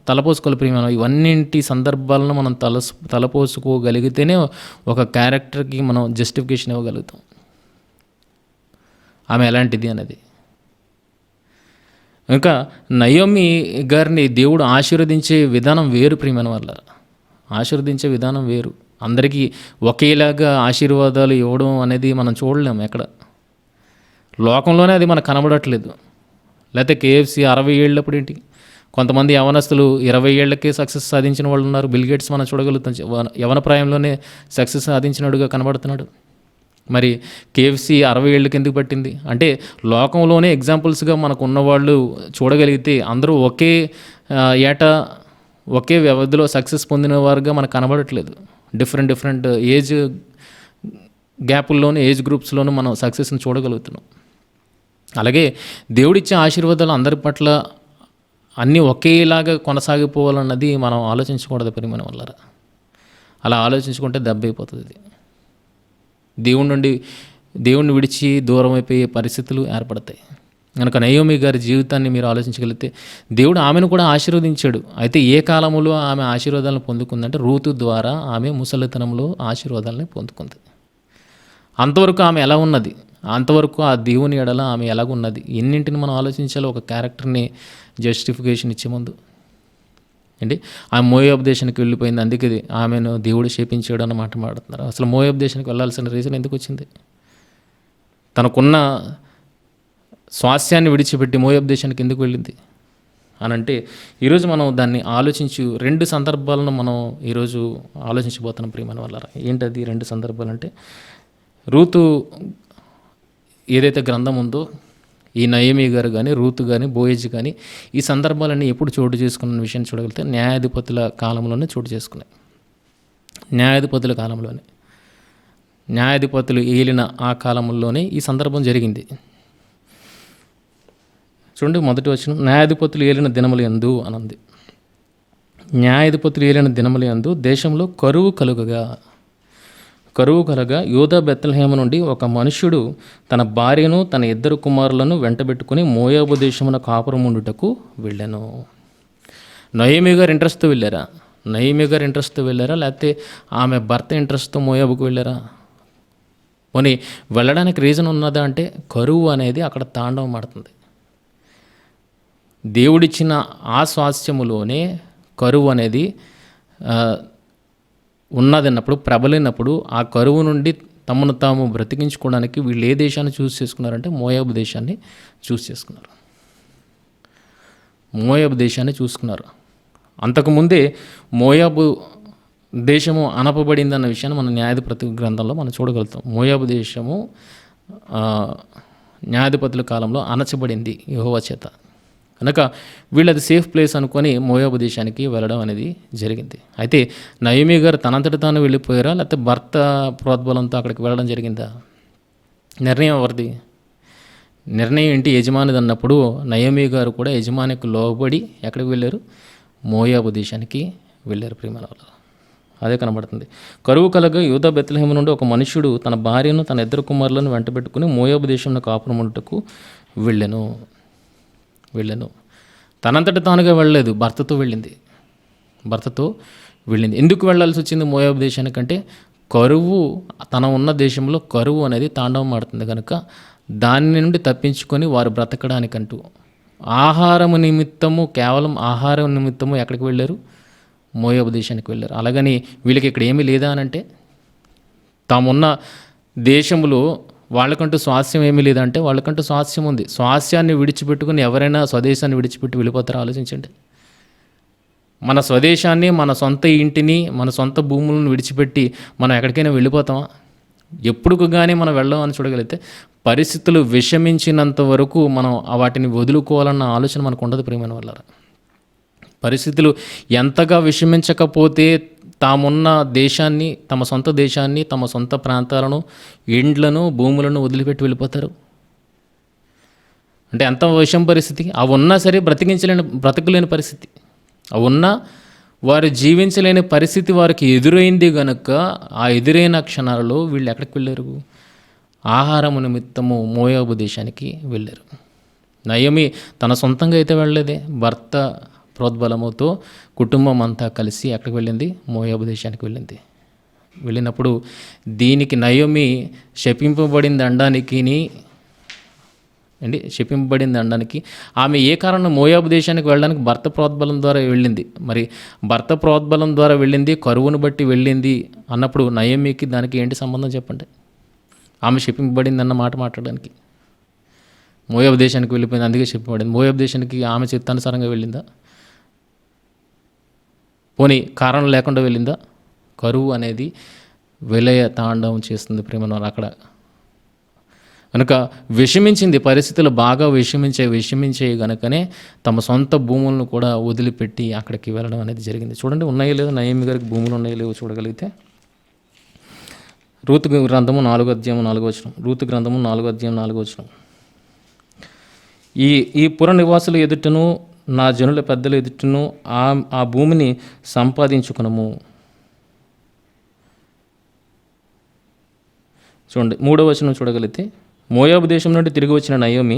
తలపోసుకోవాలి ప్రియమైన. ఇవన్నింటి సందర్భాలను మనం తలపోసుకోగలిగితేనే ఒక క్యారెక్టర్కి మనం జస్టిఫికేషన్ ఇవ్వగలుగుతాం ఆమె ఎలాంటిది అనేది. ఇంకా నయోమి గారిని దేవుడు ఆశీర్వదించే విధానం వేరు ప్రియమైన వాళ్ళ. ఆశీర్వదించే విధానం వేరు. అందరికీ ఒకేలాగా ఆశీర్వాదాలు ఇవ్వడం అనేది మనం చూడలేము ఎక్కడ. లోకంలోనే అది మనకు కనబడట్లేదు. లేకపోతే KFC 60 ఏళ్ళప్పుడు ఏంటి, కొంతమంది యవనస్తులు 20 ఏళ్లకే సక్సెస్ సాధించిన వాళ్ళు ఉన్నారు. బిల్ గేట్స్ మనం చూడగలుగుతాం, యవన ప్రాయంలోనే సక్సెస్ సాధించినట్టుగా కనబడుతున్నాడు. మరి KFC 60 ఏళ్ళకి ఎందుకు పట్టింది అంటే లోకంలోనే ఎగ్జాంపుల్స్గా మనకు ఉన్నవాళ్ళు చూడగలిగితే అందరూ ఏటా ఒకే వ్యవధిలో సక్సెస్ పొందిన వారుగా మనకు కనబడట్లేదు. డిఫరెంట్ ఏజ్ గ్యాపుల్లోనూ ఏజ్ గ్రూప్స్లోనూ మనం సక్సెస్ని చూడగలుగుతున్నాం. అలాగే దేవుడిచ్చే ఆశీర్వాదాలు అందరి పట్ల అన్నీ ఒకేలాగా కొనసాగిపోవాలన్నది మనం ఆలోచించకూడదు ప్రియమైన వాళ్ళారా. అలా ఆలోచించుకుంటే దెబ్బ అయిపోతుంది. ఇది దేవుణ్ణి విడిచి దూరం అయిపోయే పరిస్థితులు ఏర్పడతాయి. కనుక నయోమి గారి జీవితాన్ని మీరు ఆలోచించగలిగితే దేవుడు ఆమెను కూడా ఆశీర్వదించాడు. అయితే ఏ కాలంలో ఆమె ఆశీర్వాదాలను పొందుకుందంటే రూతు ద్వారా ఆమె ముసలితనంలో ఆశీర్వాదాలని పొందుకుంది. అంతవరకు ఆమె ఎలా ఉన్నది, అంతవరకు ఆ దేవుని ఎడల ఆమె ఎలాగున్నది, ఎన్నింటిని మనం ఆలోచించాలో ఒక క్యారెక్టర్ని జస్టిఫికేషన్ ఇచ్చే ముందు అండి. ఆమె మోయాబు దేశానికి వెళ్ళిపోయింది, అందుకే ఆమెను దేవుడు శపించాడు అన్న మాట మాట్లాడుతున్నారు. అసలు మోయాబు దేశానికి వెళ్ళాల్సిన రీజన్ ఎందుకు వచ్చింది? తనకున్న స్వాస్థ్యాన్ని విడిచిపెట్టి మోయాబు దేశానికి ఎందుకు వెళ్ళింది? అని అంటే ఈరోజు మనం దాన్ని ఆలోచించి 2 సందర్భాలను మనం ఈరోజు ఆలోచించబోతున్నాం ప్రియమైన వాళ్ళారా. ఏంటది 2 సందర్భాలు అంటే, రూతు ఏదైతే గ్రంథం ఉందో ఈ నయమి గారు కానీ, రూతు కానీ, బోయజ్ కానీ ఈ సందర్భాలన్నీ ఎప్పుడు చోటు చేసుకున్న విషయాన్ని చూడగలిగితే న్యాయాధిపతుల కాలంలోనే చోటు చేసుకున్నాయి. న్యాయాధిపతుల కాలంలోనే, న్యాయాధిపతులు ఏలిన ఆ కాలంలోనే ఈ సందర్భం జరిగింది. చూడండి, మొదటి వచనం, న్యాయాధిపతులు ఏలిన దినములు యందు అనంది. న్యాయాధిపతులు ఏలిన దినములు యందు దేశంలో కరువు కలగా యూదా బెత్లెహేము నుండి ఒక మనుష్యుడు తన భార్యను తన 2 కుమారులను వెంటబెట్టుకుని మోయాబు దేశమున కాపురముండుటకు వెళ్ళాను. నయమి గారు ఇంట్రెస్ట్తో వెళ్ళారా? నయమి గారు ఇంట్రెస్ట్తో వెళ్ళారా? లేకపోతే ఆమె భర్త ఇంట్రెస్ట్తో మోయాబుకు వెళ్ళారా? పోనీ వెళ్ళడానికి రీజన్ ఉన్నదా అంటే, కరువు అనేది అక్కడ తాండవం ఆడుతుంది. దేవుడిచ్చిన ఆ స్వాస్థ్యములోనే కరువు అనేది ఉన్నదన్నప్పుడు, ప్రబలినప్పుడు ఆ కరువు నుండి తమను తాము బ్రతికించుకోవడానికి వీళ్ళు ఏ దేశాన్ని చూస్ చేసుకున్నారంటే మోయాబు దేశాన్ని చూస్ చేసుకున్నారు. మోయాబు దేశాన్ని చూసుకున్నారు. అంతకుముందే మోయాబు దేశము అనపబడిందన్న విషయాన్ని మన న్యాయాధిపతి గ్రంథంలో మనం చూడగలుగుతాం. మోయాబు దేశము న్యాయాధిపతుల కాలంలో అణచబడింది యెహోవా చేత. కనుక వీళ్ళది సేఫ్ ప్లేస్ అనుకొని మోయాబు దేశానికి వెళ్ళడం అనేది జరిగింది. అయితే నయమి గారు తనంతట తాను వెళ్ళిపోయారా, లేకపోతే భర్త ప్రోద్బలంతో అక్కడికి వెళ్ళడం జరిగిందా? నిర్ణయం ఎవరిది? నిర్ణయం ఏంటి? యజమానిది అన్నప్పుడు నయమి గారు కూడా యజమానికి లోబడి ఎక్కడికి వెళ్ళారు? మోయాబు దేశానికి వెళ్ళారు ప్రియమైన వాళ్ళు. అదే కనబడుతుంది. కరువు కలగా యూదా బెత్లెహేము నుండి ఒక మనుష్యుడు తన భార్యను తన 2 కుమారులను వెంటబెట్టుకుని మోయాబు దేశంలో కాపురముండుటకు వెళ్ళాను. తనంతట తానుగా వెళ్ళలేదు, భర్తతో వెళ్ళింది. ఎందుకు వెళ్ళాల్సి వచ్చింది మోయాబు దేశానికంటే, కరువు తన ఉన్న దేశంలో కరువు అనేది తాండవం ఆడుతుంది కనుక దాని నుండి తప్పించుకొని వారు బ్రతకడానికంటూ కేవలం ఆహారం నిమిత్తము ఎక్కడికి వెళ్ళారు? మోయాబు దేశానికి వెళ్ళారు. అలాగని వీళ్ళకి ఇక్కడ ఏమీ లేదా అని అంటే, తామున్న దేశంలో వాళ్ళకంటూ స్వాస్థ్యం ఏమీ లేదంటే వాళ్ళకంటూ స్వాస్థ్యం ఉంది. స్వాస్థ్యాన్ని విడిచిపెట్టుకుని ఎవరైనా స్వదేశాన్ని విడిచిపెట్టి వెళ్ళిపోతారో ఆలోచించండి. మన స్వదేశాన్ని, మన సొంత ఇంటిని, మన సొంత భూములను విడిచిపెట్టి మనం ఎక్కడికైనా వెళ్ళిపోతామా? ఎప్పుడు కానీ మనం వెళ్ళామని చూడగలిగితే పరిస్థితులు విషమించినంత వరకు మనం వాటిని వదులుకోవాలన్న ఆలోచన మనకు ఉండదు ప్రియమైన వాళ్ళారా. పరిస్థితులు ఎంతగా విషమించకపోతే తామున్న దేశాన్ని, తమ సొంత దేశాన్ని, తమ సొంత ప్రాంతాలను, ఇండ్లను, భూములను వదిలిపెట్టి వెళ్ళిపోతారు. అంటే ఎంత విషం పరిస్థితి. అవి ఉన్నా సరే బ్రతకలేని పరిస్థితి. అవి ఉన్నా వారు జీవించలేని పరిస్థితి వారికి ఎదురైంది కనుక ఆ ఎదురైన క్షణాలలో వీళ్ళు ఎక్కడికి వెళ్ళారు? ఆహారము నిమిత్తము మోయాబు దేశానికి వెళ్ళారు. నయమి తన సొంతంగా అయితే వెళ్ళలేదే, భర్త ప్రోద్బలముతో కుటుంబం అంతా కలిసి ఎక్కడికి వెళ్ళింది? మోయాబు దేశానికి వెళ్ళింది. వెళ్ళినప్పుడు దీనికి నయోమి శపింపబడింది అనడానికి ఆమె ఏ కారణం మోయాబు దేశానికి వెళ్ళడానికి భర్త ప్రోద్బలం ద్వారా వెళ్ళింది. మరి భర్త ప్రోద్బలం ద్వారా వెళ్ళింది, కరువును బట్టి వెళ్ళింది అన్నప్పుడు నయోమికి దానికి ఏంటి సంబంధం చెప్పండి? ఆమె శపింపబడింది అన్న మాట మాట్లాడడానికి. మోయాబు దేశానికి వెళ్ళిపోయింది, అందుకే శపింపబడింది. మోయాబు దేశానికి ఆమె చిత్తానుసారంగా వెళ్ళిందా? పోనీ కారణం లేకుండా వెళ్ళిందా? కరువు అనేది విలయ తాండవం చేస్తుంది ప్రేమను అక్కడ. కనుక విషమించింది, పరిస్థితులు బాగా విషమించే కనుకనే తమ సొంత భూములను కూడా వదిలిపెట్టి అక్కడికి వెళ్ళడం అనేది జరిగింది. చూడండి, ఉన్నాయో లేదో నయమి గారికి భూములు ఉన్నాయో లేవో చూడగలిగితే రూతు గ్రంథము 4వ అధ్యాయం 4వ వచనం. రూతు గ్రంథము 4వ అధ్యాయం 4వ వచనం. ఈ పుర నివాసుల ఎదుటను నా జనుల పెద్దల ఎదుటను ఆ భూమిని సంపాదించుకునము. చూడండి, 3వ వచనం చూడగలిగితే, మోయాబు దేశం నుండి తిరిగి వచ్చిన నయోమి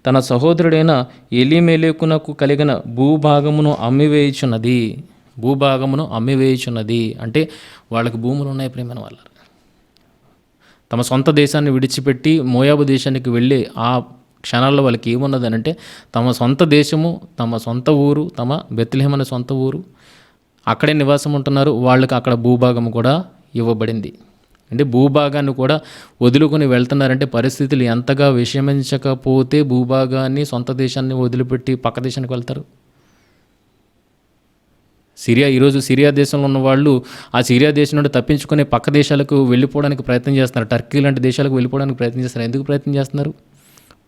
తన సహోదరుడైన ఎలీమెలెకునకు కలిగిన భూభాగమును అమ్మివేయుచున్నది. అంటే వాళ్ళకి భూములు ఉన్నాయి ప్రేమైన వాళ్ళ. తమ సొంత దేశాన్ని విడిచిపెట్టి మోయాబు దేశానికి వెళ్ళి ఆ క్షణాల్లో వాళ్ళకి ఏమున్నదని అంటే తమ సొంత దేశము, తమ సొంత ఊరు, తమ బెత్లెహేము అనే సొంత ఊరు, అక్కడే నివాసం ఉంటున్నారు. వాళ్ళకి అక్కడ భూభాగం కూడా ఇవ్వబడింది. అంటే భూభాగాన్ని కూడా వదులుకొని వెళ్తున్నారంటే పరిస్థితులు ఎంతగా విషమించకపోతే భూభాగాన్ని, సొంత దేశాన్ని వదిలిపెట్టి పక్క దేశానికి వెళ్తారు? ఈరోజు సిరియా దేశంలో ఉన్న వాళ్ళు ఆ సిరియా దేశం నుండి తప్పించుకునే పక్క దేశాలకు వెళ్ళిపోవడానికి ప్రయత్నం చేస్తున్నారు. టర్కీ లాంటి దేశాలకు వెళ్ళిపోవడానికి ప్రయత్నం చేస్తున్నారు. ఎందుకు ప్రయత్నం చేస్తున్నారు?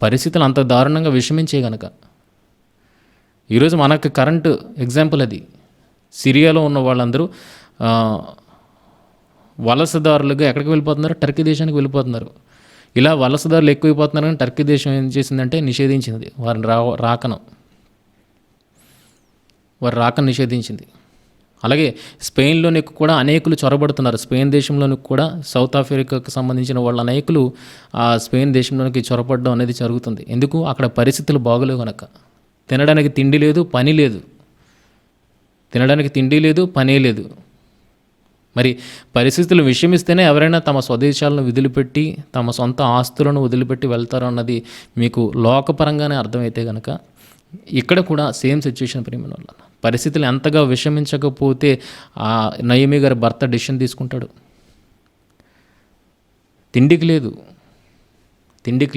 పరిస్థితులు అంత దారుణంగా విషమించే గనక. ఈరోజు మనకు కరెంటు ఎగ్జాంపుల్ అది. సిరియాలో ఉన్న వాళ్ళందరూ వలసదారులుగా ఎక్కడికి వెళ్ళిపోతున్నారు? టర్కీ దేశానికి వెళ్ళిపోతున్నారు. ఇలా వలసదారులు ఎక్కువైపోతున్నారు, కానీ టర్కీ దేశం ఏం చేసిందంటే నిషేధించింది వారిని రాకను నిషేధించింది. అలాగే స్పెయిన్లోని కూడా అనేకులు చొరబడుతున్నారు. స్పెయిన్ దేశంలోనికి కూడా సౌత్ ఆఫ్రికాకు సంబంధించిన వాళ్ళ అనేకులు ఆ స్పెయిన్ దేశంలోనికి చొరబడడం అనేది జరుగుతుంది. ఎందుకు? అక్కడ పరిస్థితులు బాగలేవు కనుక. తినడానికి తిండి లేదు, పని లేదు. తినడానికి తిండి లేదు, పని లేదు. మరి పరిస్థితులు విషమిస్తేనే ఎవరైనా తమ స్వదేశాలను వదిలిపెట్టి తమ సొంత ఆస్తులను వదిలిపెట్టి వెళ్తారు అన్నది మీకు లోకపరంగానే అర్థమైతే కనుక ఇక్కడ కూడా సేమ్ సిచ్యువేషన్ ప్రియమైన వాళ్ళ. పరిస్థితులు ఎంతగా విషమించకపోతే ఆ నయమి గారి భర్త డిసిషన్ తీసుకుంటాడు. తిండికి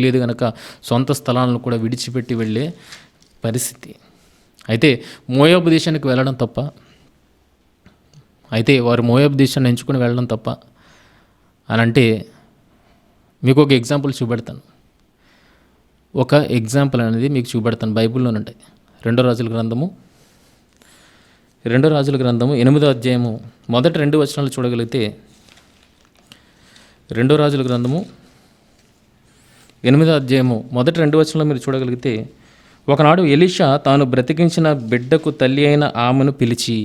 లేదు కనుక సొంత స్థలాలను కూడా విడిచిపెట్టి వెళ్ళే పరిస్థితి. అయితే మోయాబు దేశానికి వెళ్ళడం తప్ప, వారు మోయాబు దేశాన్ని ఎంచుకుని వెళ్ళడం తప్ప అని అంటే మీకు ఒక ఎగ్జాంపుల్ చూపెడతాను. అనేది మీకు చూపెడతాను. బైబిల్లోనే ఉంటాయి. రెండో రాజుల గ్రంథము 8వ అధ్యాయము మొదటి 2 వచనాలు చూడగలిగితే, రెండో రాజుల గ్రంథము 8వ అధ్యాయము మొదటి 2 వచనాలు మీరు చూడగలిగితే, ఒకనాడు ఎలీషా తాను బ్రతికించిన బిడ్డకు తల్లి అయిన ఆమెను పిలిచి,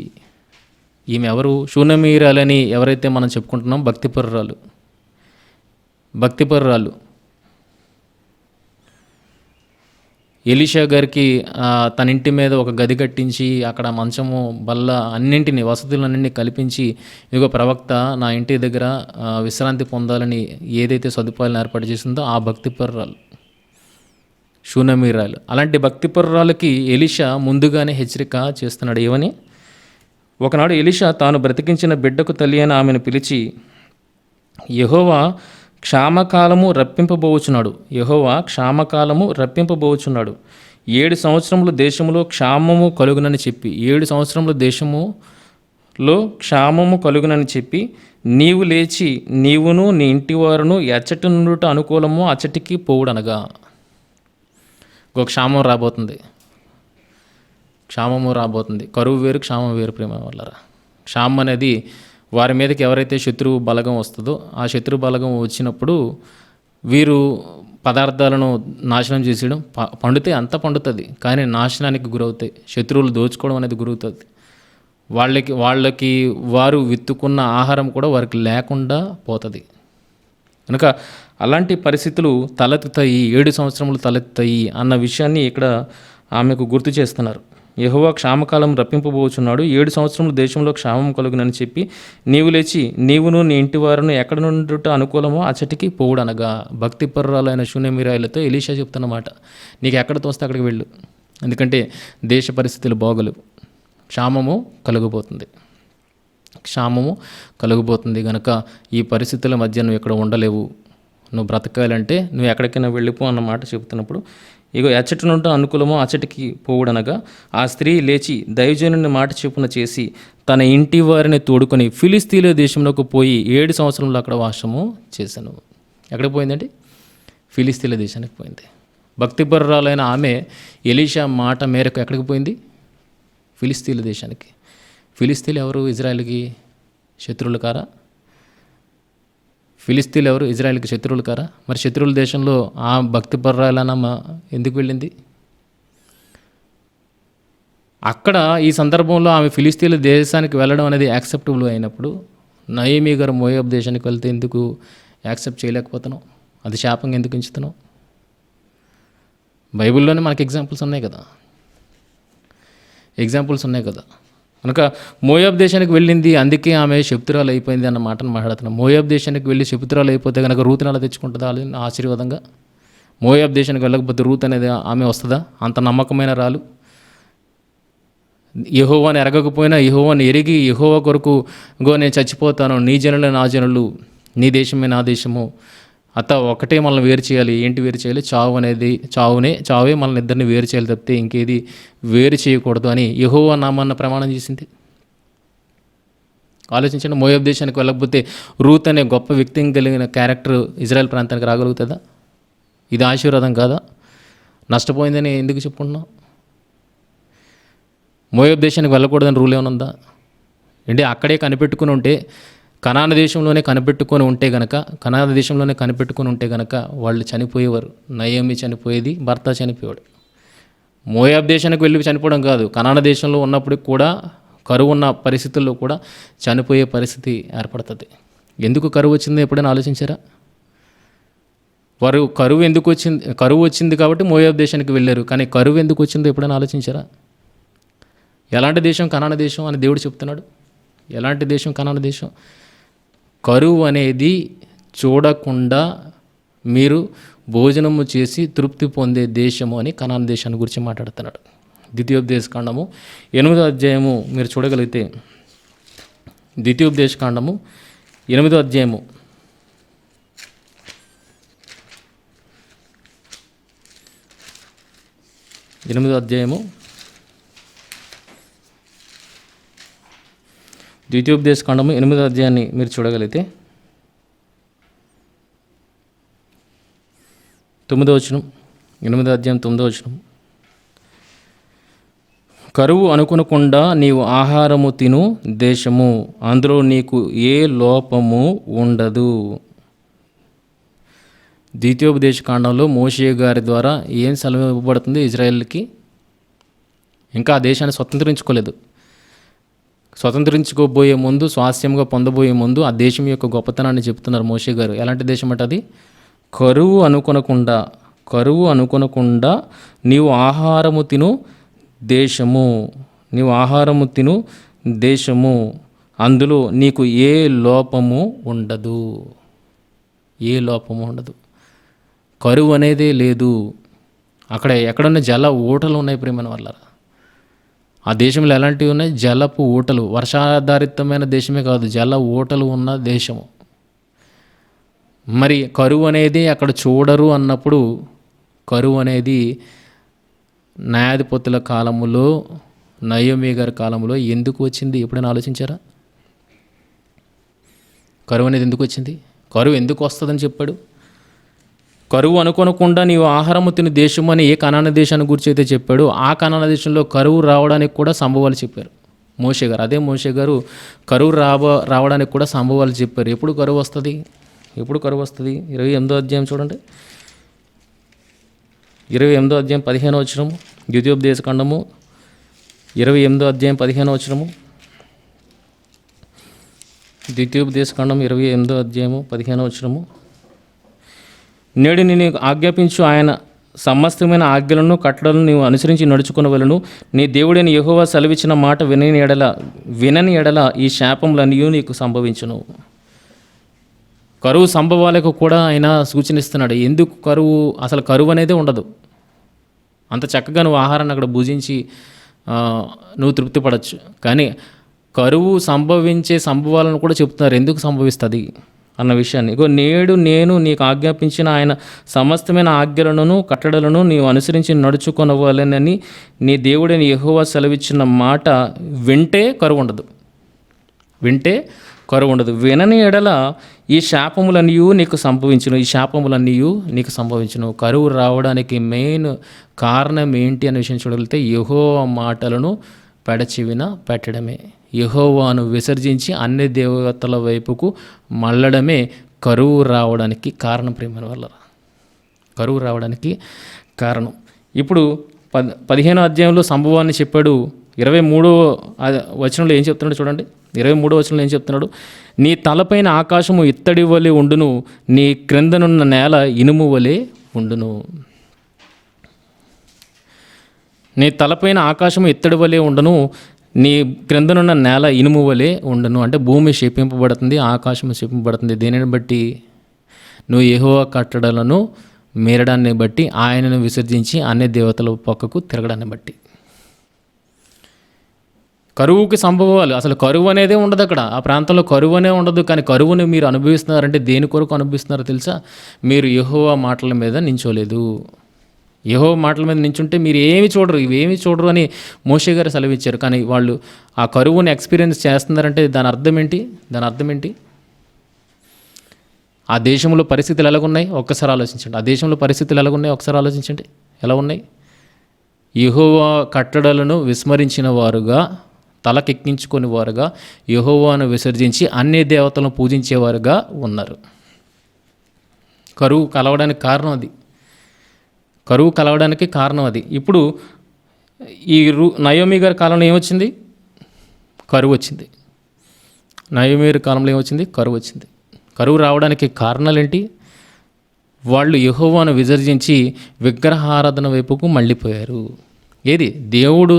ఈమె ఎవరు? షూనమీరాలని ఎవరైతే మనం చెప్పుకుంటున్నాం, భక్తిపరురాలు ఎలీషా గారికి తన ఇంటి మీద ఒక గది కట్టించి అక్కడ మంచము, బల్ల అన్నింటినీ, వసతులన్నింటినీ కల్పించి, ఇదిగో ప్రవక్త నా ఇంటి దగ్గర విశ్రాంతి పొందాలని ఏదైతే సదుపాయాలను ఏర్పాటు చేసిందో ఆ భక్తిపరురాలు షూనమీరాలు. అలాంటి భక్తిపరురాలకి ఎలీషా ముందుగానే హెచ్చరిక చేస్తున్నాడు. ఏమని? ఒకనాడు ఎలీషా తాను బ్రతికించిన బిడ్డకు తల్లి అయిన ఆమెను పిలిచి, యెహోవా క్షామకాలము రప్పింపబోచున్నాడు. 7 సంవత్సరములు దేశములో క్షామము కలుగునని చెప్పి 7 సంవత్సరములు దేశములో క్షామము కలుగునని చెప్పి, నీవు లేచి నీవును నీ ఇంటి వారును ఎచ్చటి నుండుట అనుకూలము అచ్చటికి పోవుడనగా. ఒక క్షామము రాబోతుంది. కరువు వేరు, క్షామం వేరు ప్రేమ వాళ్ళరా. క్షామం అనేది వారి మీదకి ఎవరైతే శత్రువు బలగం వస్తుందో ఆ శత్రు బలగం వచ్చినప్పుడు వీరు పదార్థాలను నాశనం చేసేయడం, పండితే అంత పండుతుంది కానీ నాశనానికి గురవుతాయి. శత్రువులు దోచుకోవడం అనేది గురవుతుంది. వాళ్ళకి వారు విత్తుకున్న ఆహారం కూడా వారికి లేకుండా పోతుంది. కనుక అలాంటి పరిస్థితులు తలెత్తుతాయి, 7 సంవత్సరములు తలెత్తుతాయి అన్న విషయాన్ని ఇక్కడ ఆమెకు గుర్తు చేస్తున్నారు. యెహోవా క్షామకాలం రప్పింపబోచున్నాడు, 7 సంవత్సరములు దేశంలో క్షామం కలుగునని చెప్పి, నీవు లేచి నీవును నీ ఇంటి వారును ఎక్కడ నుండుట అనుకూలమో అచ్చటికి పోవుడనగా. భక్తిపరురాలైన షూనమీరాలతో ఎలీషా చెప్తున్నమాట, నీకు ఎక్కడ తోస్తే అక్కడికి వెళ్ళు, ఎందుకంటే దేశ పరిస్థితులు బాగలేవు, క్షామము కలుగుబోతుంది కనుక ఈ పరిస్థితుల మధ్య నువ్వు ఇక్కడ ఉండలేవు, నువ్వు బ్రతకాలంటే నువ్వు ఎక్కడికైనా వెళ్ళిపో అన్నమాట చెబుతున్నప్పుడు, ఇగో ఎచ్చటి నుండి అనుకూలమో అచ్చటికి పోవుడనగా ఆ స్త్రీ లేచి దైవజనుని మాట చొప్పున చేసి తన ఇంటి వారిని తోడుకొని ఫిలిస్తీన్ల దేశంలోకి పోయి 7 సంవత్సరంలో అక్కడ వాసము చేశాను. ఎక్కడికి పోయిందండి? ఫిలిస్తీన్ల దేశానికి పోయింది. భక్తిపరురాలైన ఆమె ఎలీషా మాట మేరకు ఎక్కడికి పోయింది? ఫిలిస్తీన్ల దేశానికి. ఫిలిస్తీన్లు ఎవరు? ఇజ్రాయెల్కి శత్రువులు కారా? ఫిలిస్తీన్లు ఎవరు? ఇజ్రాయెల్కి శత్రువులు కారా? మరి శత్రువుల దేశంలో ఆ భక్తిపరురాలనమ్మ ఎందుకు వెళ్ళింది? అక్కడ ఈ సందర్భంలో ఆమె ఫిలిస్తీన్ల దేశానికి వెళ్ళడం అనేది యాక్సెప్టబుల్ అయినప్పుడు నయమి గారు మోయాబు దేశానికి వెళ్తే ఎందుకు యాక్సెప్ట్ చేయలేకపోతున్నావు? అది శాపంగా ఎందుకు ఉంచుతున్నావు? బైబిల్లోనే మనకి ఎగ్జాంపుల్స్ ఉన్నాయి కదా. కనుక మోయాబు దేశానికి వెళ్ళింది, అందుకే ఆమె శపుతురాలు అయిపోయింది అన్న మాటను మాట్లాడుతున్నాం. మోయాబు దేశానికి వెళ్ళి శపుతురాలు అయిపోతే కనుక రూతుని అలా తెచ్చుకుంటుందా ఆశీర్వాదంగా? మోయాబు దేశానికి వెళ్ళకపోతే రూత్ అనేది ఆమె వస్తుందా? అంత నమ్మకమైన రాలు. యెహోవాని ఎరగకపోయినా యెహోవాని ఎరిగి యెహోవా కొరకు గో నేను చచ్చిపోతాను, నీ జనులే నా జనులు, నీ దేశమే నా దేశము, ఒకటే మనల్ని వేరు చేయాలి. ఏంటి వేరు చేయాలి? చావే మనల్ని ఇద్దరిని వేరు చేయాలి తప్పితే ఇంకేది వేరు చేయకూడదు అని యెహోవా నామాన్న ప్రమాణం చేసింది. ఆలోచించండి. మోయాబు దేశానికి వెళ్ళకపోతే రూత్ అనే గొప్ప వ్యక్తిని కలిగిన క్యారెక్టర్ ఇజ్రాయెల్ ప్రాంతానికి రాగలుగుతుందా? ఇది ఆశీర్వాదం కాదా? నష్టపోయిందని ఎందుకు చెప్పుకుంటున్నాం? మోయాబు దేశానికి వెళ్ళకూడదని రూల్ ఏమైనా ఉందా? అంటే అక్కడే కనిపెట్టుకుని ఉంటే, కనాన దేశంలోనే కనిపెట్టుకొని ఉంటే గనక వాళ్ళు చనిపోయేవారు. నయోమి చనిపోయేది, భర్త చనిపోయాడు. మోయాబు దేశానికి వెళ్ళి చనిపోవడం కాదు, కనాన దేశంలో ఉన్నప్పుడు కూడా కరువు ఉన్న పరిస్థితుల్లో కూడా చనిపోయే పరిస్థితి ఏర్పడుతుంది. ఎందుకు కరువు వచ్చిందో ఎప్పుడైనా ఆలోచించారా? వారు కరువు వచ్చింది కాబట్టి మోయాబు దేశానికి వెళ్ళారు. కానీ కరువు ఎందుకు వచ్చిందో ఎప్పుడైనా ఆలోచించారా? ఎలాంటి దేశం? కనాన దేశం అని దేవుడు చెప్తున్నాడు. ఎలాంటి దేశం? కనాన దేశం. కరువు అనేది చూడకుండా మీరు భోజనము చేసి తృప్తి పొందే దేశము అని కనాన దేశాన్ని గురించి మాట్లాడుతున్నాడు. ద్వితీయోపదేశకాండము 8వ అధ్యాయము మీరు చూడగలిగితే, ద్వితీయోపదేశకాండము 8వ అధ్యాయము 8వ అధ్యాయము ద్వితీయోపదేశకాండము 8వ అధ్యాయాన్ని మీరు చూడగలిగితే 9వ వచనం, 8వ అధ్యాయం 9వ వచనం. కరువు అనుకొనకుండా నీవు ఆహారము తిను దేశము, అందులో నీకు ఏ లోపము ఉండదు. ద్వితీయోపదేశకాండంలో మోషే గారి ద్వారా ఏం సెలవు ఇవ్వబడుతుంది ఇజ్రాయెల్కి? ఇంకా ఆ దేశాన్ని స్వతంత్రించుకోబోయే ముందు, స్వాస్థ్యంగా పొందబోయే ముందు ఆ దేశం యొక్క గొప్పతనాన్ని చెప్తున్నారు మోషే గారు. ఎలాంటి దేశం అంటే అది? కరువు అనుకొనకుండా నీవు ఆహారము తిను దేశము, అందులో నీకు ఏ లోపము ఉండదు. కరువు అనేదే లేదు. అక్కడ ఎక్కడన్నా జల ఊటలు ఉన్నాయి ప్రేమైన వాళ్ళారా. ఆ దేశంలో ఎలాంటివి ఉన్నాయి? జలపు ఊటలు. వర్షాధారితమైన దేశమే కాదు, జల ఊటలు ఉన్న దేశము. మరి కరువు అనేది అక్కడ చూడరు అన్నప్పుడు, కరువు అనేది న్యాయాధిపతుల కాలంలో, నయోమి గారి కాలంలో ఎందుకు వచ్చింది? ఎప్పుడైనా ఆలోచించారా? కరువు అనేది ఎందుకు వచ్చింది? కరువు ఎందుకు వస్తుందని చెప్పాడు? కరువు అనుకోనకుండా నీవు ఆహారము తిని దేశము అని ఏ కనాన దేశాన్ని గురించి అయితే చెప్పాడు, ఆ కనాన దేశంలో కరువు రావడానికి కూడా సంభవాలు చెప్పారు మోషే గారు. అదే మోషే గారు కరువు రావడానికి కూడా సంభవాలు చెప్పారు. ఎప్పుడు కరువు వస్తుంది? 28వ అధ్యాయం చూడండి. 28వ అధ్యాయం 15వ వచనము. ద్వితీయోపదేశకాండము 28వ అధ్యాయం 15వ వచనము. ద్వితీయోపదేశకాండం 28వ అధ్యాయము 15వ వచనము. నేడు నేను ఆజ్ఞాపించు ఆయన సమస్తమైన ఆజ్ఞలను కట్టడలను నీవు అనుసరించి నడుచుకునవలను. నీ దేవుడైన యెహోవా సెలవిచ్చిన మాట వినని ఎడల ఈ శాపములన్నీ నీకు సంభవించును. కరువు సంభవాలకు కూడా ఆయన సూచనిస్తున్నాడు. ఎందుకు కరువు? అసలు కరువు అనేదే ఉండదు. అంత చక్కగా నువ్వు ఆహారాన్ని అక్కడ భుజించి నువ్వు తృప్తి పడవచ్చు. కానీ కరువు సంభవించే సంభవాలను కూడా చెప్తున్నారు, ఎందుకు సంభవిస్తుంది అన్న విషయాన్ని. ఇగో నేడు నేను నీకు ఆజ్ఞాపించిన ఆయన సమస్తమైన ఆజ్ఞలను కట్టడలను నీవు అనుసరించి నడుచుకొనవాలనని నీ దేవుడైన యెహోవా సెలవిచ్చిన మాట వింటే కరువు ఉండదు. వినని ఎడల ఈ శాపములన్నీ నీకు సంభవించును. కరువు రావడానికి మెయిన్ కారణం ఏంటి అనే విషయం చూడగలిగితే యెహోవా మాటలను పెడచెవిన పెట్టడమే. యెహోవాను విసర్జించి అన్ని దేవతల వైపుకు మళ్ళడమే కరువు రావడానికి కారణం. ప్రేమ వల్ల కరువు రావడానికి కారణం. ఇప్పుడు 15వ అధ్యాయంలో సంభవాన్ని చెప్పాడు. 23వ వచనంలో ఏం చెప్తున్నాడు చూడండి. 23వ వచనంలో ఏం చెప్తున్నాడు? నీ తలపైన ఆకాశము ఇత్తడి వలె ఉండును, నీ క్రిందనున్న నేల ఇనుము వలె ఉండును. నీ తలపైన ఆకాశము ఇత్తడి వలె ఉండును, నీ క్రిందనున్న నేల ఇనుము వలె ఉండును. అంటే భూమి శపింపబడుతుంది, ఆకాశం శపింపబడుతుంది. దేనిని బట్టి? నువ్వు యెహోవా కట్టడలను మీరడాన్ని బట్టి, ఆయనను విసర్జించి అన్ని దేవతల పక్కకు తిరగడాన్ని బట్టి. కరువుకి సంభవాలు. అసలు కరువు అనేదే ఉండదు అక్కడ. ఆ ప్రాంతంలో కరువు అనే ఉండదు. కానీ కరువుని మీరు అనుభవిస్తున్నారంటే దేని కొరకు అనుభవిస్తున్నారో తెలుసా? మీరు యెహోవా మాటల మీద నించోలేదు. యెహోవా మాటల మీద నించుంటే మీరు ఏమి చూడరు, ఇవేమి చూడరు అని మోషే గారు సెలవిచ్చారు. కానీ వాళ్ళు ఆ కరువుని ఎక్స్పీరియన్స్ చేస్తున్నారంటే దాని అర్థం ఏంటి? దాని అర్థం ఏంటి? ఆ దేశంలో పరిస్థితులు ఎలాగున్నాయి ఒక్కసారి ఆలోచించండి. ఆ దేశంలో పరిస్థితులు ఎలాగున్నాయి ఒకసారి ఆలోచించండి. ఎలా ఉన్నాయి? యెహోవా కట్టడలను విస్మరించిన వారుగా, తలకెక్కించుకొని వారుగా, యెహోవాను విసర్జించి అన్ని దేవతలను పూజించేవారుగా ఉన్నారు. కరువు కలవడానికి కారణం అది. కరువు కలవడానికి కారణం అది. ఇప్పుడు ఈ నయోమి గారి కాలంలో ఏమొచ్చింది? కరువు వచ్చింది. నయోమి గారి కాలంలో ఏమొచ్చింది? కరువు వచ్చింది. కరువు రావడానికి కారణాలు ఏంటి? వాళ్ళు యెహోవాను విసర్జించి విగ్రహారాధన వైపుకు మళ్ళీపోయారు. ఏది? దేవుడు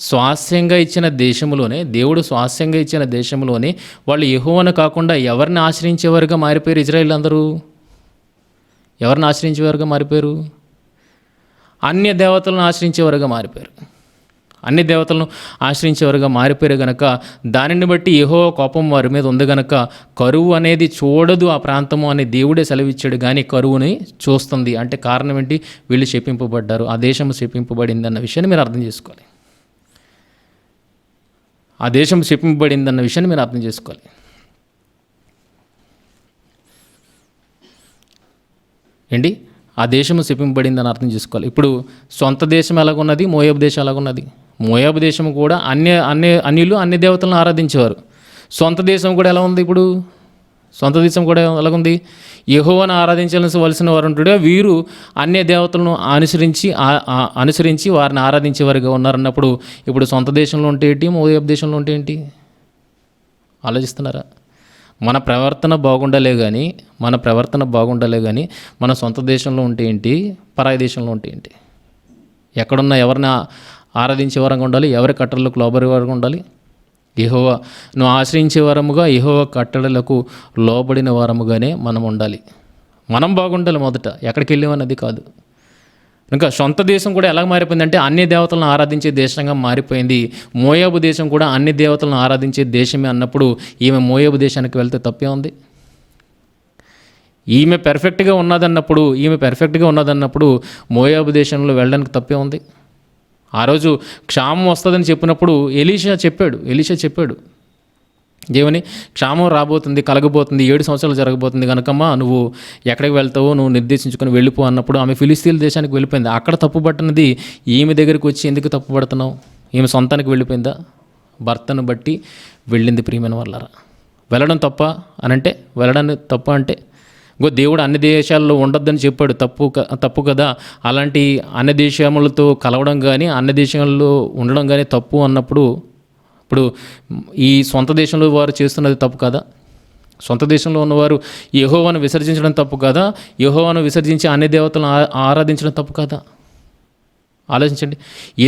స్వాస్థ్యంగా ఇచ్చిన దేశంలోనే వాళ్ళు యెహోవాను కాకుండా ఎవరిని ఆశ్రయించేవారుగా మారిపోయారు? ఇజ్రాయేల్ అందరూ ఎవరిని ఆశ్రయించేవారుగా మారిపోయారు? అన్య దేవతలను ఆశ్రయించేవారుగా మారిపోయారు. అన్ని దేవతలను ఆశ్రయించేవారుగా మారిపోయారు గనక దానిని బట్టి యెహోవా కోపం వారి మీద ఉంది గనక కరువు అనేది చూడదు ఆ ప్రాంతము అని దేవుడే సెలవిచ్చాడు. కానీ కరువుని చూస్తుంది. అంటే కారణం ఏంటి? వీళ్ళు శపింపబడ్డారు, ఆ దేశం శపింపబడింది అన్న విషయాన్ని మీరు అర్థం చేసుకోవాలి. ఆ దేశం శపింపబడింది అన్న విషయాన్ని మీరు అర్థం చేసుకోవాలి. ఏంటి? ఆ దేశము శపింపబడిందని అర్థం చేసుకోవాలి. ఇప్పుడు సొంత దేశం ఎలాగున్నది? మోయాబు దేశం ఎలాగున్నది? మోయాబు దేశం కూడా అన్యులు అన్ని దేవతలను ఆరాధించేవారు. సొంత దేశం కూడా ఎలా ఉంది? ఇప్పుడు సొంత దేశం కూడా ఎలాగుంది? యెహోవాను ఆరాధించవలసిన వారు ఉంటుండగా వీరు అన్య దేవతలను అనుసరించి వారిని ఆరాధించేవారుగా ఉన్నారన్నప్పుడు ఇప్పుడు సొంత దేశంలో ఉంటే ఏంటి, మోయాబు దేశంలో ఉంటే ఏంటి? ఆలోచిస్తున్నారా? మన ప్రవర్తన బాగుండాలే కానీ మన సొంత దేశంలో ఉంటే ఏంటి, పరాయి దేశంలో ఉంటే ఏంటి? ఎక్కడున్నా ఎవరిని ఆరాధించే వారంగా ఉండాలి, ఎవరి కట్టడలకు లోబడి వారంగా ఉండాలి? యెహోవా నువ్వు ఆశ్రయించే వారముగా, యెహోవా కట్టడలకు లోబడిన వారముగానే మనం ఉండాలి. మనం బాగుండాలి మొదట, ఎక్కడికి వెళ్ళామన్నది కాదు. ఇంకా సొంత దేశం కూడా ఎలా మారిపోయిందంటే అన్ని దేవతలను ఆరాధించే దేశంగా మారిపోయింది. మోయాబు దేశం కూడా అన్ని దేవతలను ఆరాధించే దేశమే అన్నప్పుడు ఈమె మోయాబు దేశానికి వెళ్తే తప్పే ఉంది? ఈమె పెర్ఫెక్ట్గా ఉన్నదన్నప్పుడు మోయాబు దేశంలో వెళ్ళడానికి తప్పే ఉంది? ఆ రోజు క్షామం వస్తుందని చెప్పినప్పుడు ఎలీషా చెప్పాడు దేవుని క్షామం రాబోతుంది, కలగబోతుంది, 7 సంవత్సరాలు జరగబోతుంది కనుకమ్మా నువ్వు ఎక్కడికి వెళ్తావో నువ్వు నిర్దేశించుకొని వెళ్ళిపో అన్నప్పుడు ఆమె ఫిలిస్తీన్ల దేశానికి వెళ్ళిపోయింది. అక్కడ తప్పుపట్టినది ఈమె దగ్గరికి వచ్చి ఎందుకు తప్పుపడుతున్నావు? ఈమె సొంతానికి వెళ్ళిపోయిందా? భర్తను బట్టి వెళ్ళింది. ప్రియమైన వాళ్ళారా, వెళ్ళడం తప్ప అనంటే వెళ్ళడాన్ని తప్ప అంటే దేవుడు అన్ని దేశాల్లో ఉండొద్దని చెప్పాడు, తప్పు కదా. అలాంటి అన్ని దేశములతో కలవడం కానీ అన్ని దేశాల్లో ఉండడం కానీ తప్పు అన్నప్పుడు ఇప్పుడు ఈ సొంత దేశంలో వారు చేస్తున్నది తప్పు కదా? సొంత దేశంలో ఉన్నవారు యెహోవాను విసర్జించడం తప్పు కదా? యెహోవాను విసర్జించి అన్ని దేవతలను ఆరాధించడం తప్పు కదా? ఆలోచించండి.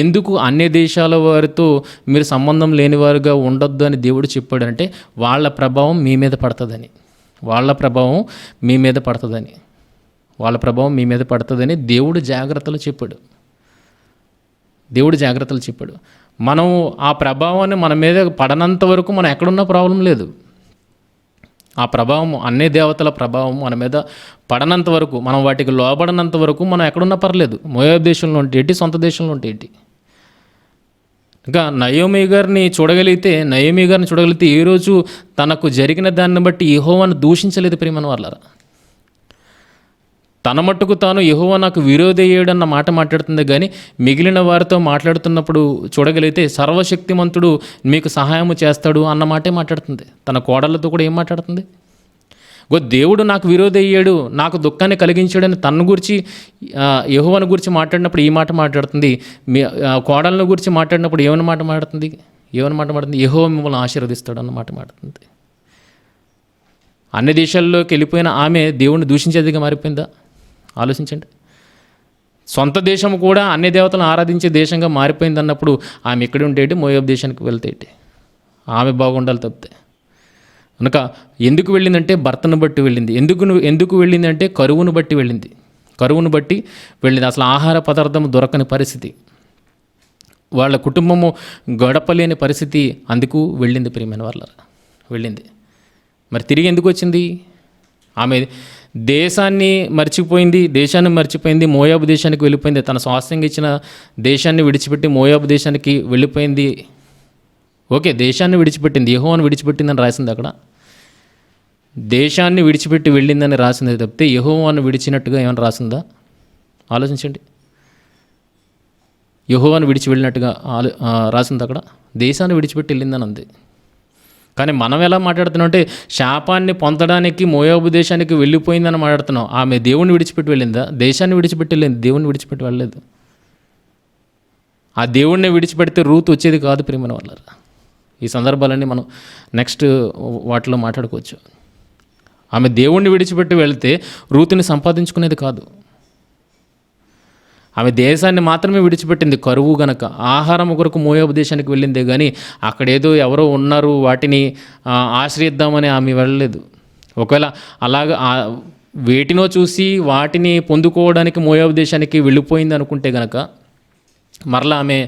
ఎందుకు అన్ని దేశాల వారితో మీరు సంబంధం లేనివారుగా ఉండొద్దు అని దేవుడు చెప్పాడంటే వాళ్ళ ప్రభావం మీ మీద పడుతుందని, వాళ్ళ ప్రభావం మీ మీద పడుతుందని దేవుడు జాగ్రత్తలు చెప్పాడు. మనం ఆ ప్రభావాన్ని మన మీద పడనంత వరకు మనం ఎక్కడున్నా ప్రాబ్లం లేదు. ఆ ప్రభావం అన్ని దేవతల ప్రభావం మన మీద పడనంత వరకు, మనం వాటికి లోబడనంత వరకు మనం ఎక్కడున్నా పర్లేదు. మోయాబు దేశంలో ఉంటే ఏంటి, సొంత దేశంలో ఉంటే ఏంటి? ఇంకా నయోమి గారిని చూడగలిగితే ఏ రోజు తనకు జరిగిన దాన్ని బట్టి యెహోవాను దూషించలేదు. ప్రియమైన వాళ్ళారా, తన మట్టుకు తాను యెహోవా నాకు విరోధయ్యాడన్న మాట మాట్లాడుతుంది. కానీ మిగిలిన వారితో మాట్లాడుతున్నప్పుడు చూడగలిగితే సర్వశక్తిమంతుడు మీకు సహాయము చేస్తాడు అన్న మాటే మాట్లాడుతుంది. తన కోడళ్ళతో కూడా ఏం మాట్లాడుతుంది? దేవుడు నాకు విరోధయ్యాడు, నాకు దుఃఖాన్ని కలిగించాడని తన గురించి యెహోవాను గురించి మాట్లాడినప్పుడు ఈ మాట మాట్లాడుతుంది. కోడళ్ళను గురించి మాట్లాడినప్పుడు ఏమని మాట మాట్లాడుతుంది? యెహోవా మిమ్మల్ని ఆశీర్వదిస్తాడు అన్న మాట మాట్లాడుతుంది. అన్ని దేశాల్లోకి వెళ్ళిపోయిన ఆమె దేవుణ్ణి దూషించేదిగా మారిపోయిందా? ఆలోచించండి. సొంత దేశం కూడా అన్ని దేవతలను ఆరాధించే దేశంగా మారిపోయింది అన్నప్పుడు ఆమె ఎక్కడ ఉంటేటి, మోయాబు దేశానికి వెళ్తేటి. ఆమె బాగుండాలి తప్పితే. కనుక ఎందుకు వెళ్ళిందంటే భర్తను బట్టి వెళ్ళింది. ఎందుకు వెళ్ళిందంటే కరువును బట్టి వెళ్ళింది. అసలు ఆహార పదార్థం దొరకని పరిస్థితి, వాళ్ళ కుటుంబము గడపలేని పరిస్థితి, అందుకు వెళ్ళింది. ప్రియమైన వాళ్ళ వెళ్ళింది. మరి తిరిగి ఎందుకు వచ్చింది? ఆమె దేశాన్ని మర్చిపోయింది, మోయాబు దేశానికి వెళ్ళిపోయింది. తన స్వాస్థ్యంగా ఇచ్చిన దేశాన్ని విడిచిపెట్టి మోయాబు దేశానికి వెళ్ళిపోయింది. ఓకే, దేశాన్ని విడిచిపెట్టింది, యెహోవాను విడిచిపెట్టిందని రాసింది అక్కడ. దేశాన్ని విడిచిపెట్టి వెళ్ళిందని రాసింది తప్పితే యెహోవాను విడిచినట్టుగా ఏమైనా రాసిందా? ఆలోచించండి. యెహోవాను విడిచి వెళ్ళినట్టుగా రాసింది అక్కడ? దేశాన్ని విడిచిపెట్టి వెళ్ళిందని అంది. కానీ మనం ఎలా మాట్లాడుతున్నాం అంటే శాపాన్ని పొందడానికి మోయాబు దేశానికి వెళ్ళిపోయిందని మాట్లాడుతున్నాం. ఆమె దేవుణ్ణి విడిచిపెట్టి వెళ్ళిందా? దేశాన్ని విడిచిపెట్టి వెళ్ళింది, దేవుణ్ణి విడిచిపెట్టి వెళ్ళలేదు. ఆ దేవుణ్ణి విడిచిపెడితే రూతు వచ్చేది కాదు ప్రియమైన వాళ్ళారా. ఈ సందర్భాలన్నీ మనం నెక్స్ట్ వాటిలో మాట్లాడుకోవచ్చు. ఆమె దేవుణ్ణి విడిచిపెట్టి వెళ్తే రూతుని సంపాదించుకునేది కాదు. ఆమె దేశాన్ని మాత్రమే విడిచిపెట్టింది, కరువు గనక. ఆహారం కొరకు మోయాబు దేశానికి వెళ్ళిందే కానీ అక్కడేదో ఎవరో ఉన్నారు వాటిని ఆశ్రయిద్దామని ఆమె వెళ్ళలేదు. ఒకవేళ అలాగ వేటినో చూసి వాటిని పొందుకోవడానికి మోయాబు దేశానికి వెళ్ళిపోయింది అనుకుంటే గనక మరలా ఆమె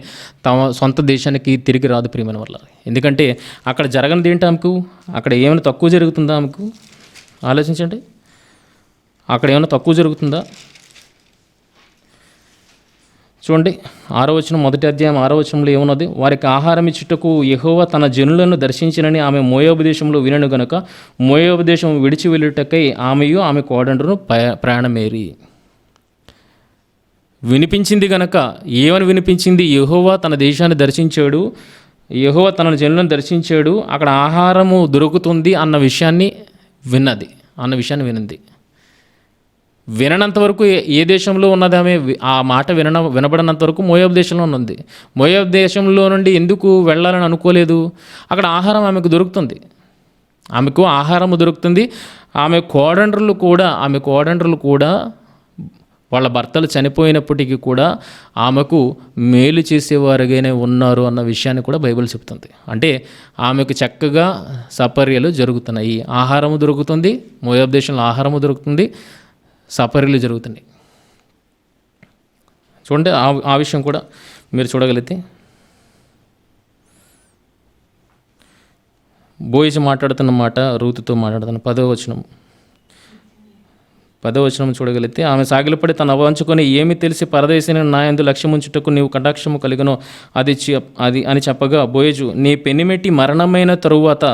తమ సొంత దేశానికి తిరిగి రాదు ప్రియమైన వల్ల. ఎందుకంటే అక్కడ జరగనిది ఏంటి ఆమెకు? అక్కడ ఏమైనా తక్కువ జరుగుతుందా ఆమెకు? ఆలోచించండి. అక్కడ ఏమైనా తక్కువ జరుగుతుందా? చూడండి 6వ వచనం, మొదటి అధ్యాయం 6వ వచనంలో ఏమున్నది? వారికి ఆహారం ఇచ్చుటకు యెహోవా తన జనులను దర్శించినని ఆమె మోయాబు దేశంలో వినను గనుక మోయాబు దేశం విడిచి వెళ్ళుటకై ఆమెయు ఆమె కోడండ్రును ప్రయాణమేరి. వినిపించింది గనక, ఏమని వినిపించింది? యెహోవా తన దేశాన్ని దర్శించాడు, యెహోవా తన జనులను దర్శించాడు, అక్కడ ఆహారము దొరుకుతుంది అన్న విషయాన్ని వినింది. విననంత వరకు ఏ దేశంలో ఉన్నది ఆమె? ఆ మాట వినబడినంత వరకు మోయాబు దేశంలో ఉన్నది. మోయాబు దేశంలో నుండి ఎందుకు వెళ్ళాలని అనుకోలేదు? అక్కడ ఆహారం ఆమెకు దొరుకుతుంది, ఆమెకు ఆహారము దొరుకుతుంది. ఆమె కోడండ్రులు కూడా వాళ్ళ భర్తలు చనిపోయినప్పటికీ కూడా ఆమెకు మేలు చేసేవారుగానే ఉన్నారు అన్న విషయాన్ని కూడా బైబిల్ చెప్తుంది. అంటే ఆమెకు చక్కగా సపర్యలు జరుగుతున్నాయి, ఆహారము దొరుకుతుంది, మోయాబు దేశంలో ఆహారము దొరుకుతుంది, సపర్యలు జరుగుతున్నాయి. చూడండి, ఆ విషయం కూడా మీరు చూడగలిగితే బోయజు మాట్లాడుతున్న మాట రూతుతో మాట్లాడుతున్న 10వ వచనం చూడగలిగితే, ఆమె సాగిలపడి తన వంచుకొని ఏమి తెలిసి పరదేశిని నా యందు లక్ష్యముంచుటకు నీవు కటాక్షము కలిగనో అది అని చెప్పగా బోయజు, నీ పెనిమెట్టి మరణమైన తరువాత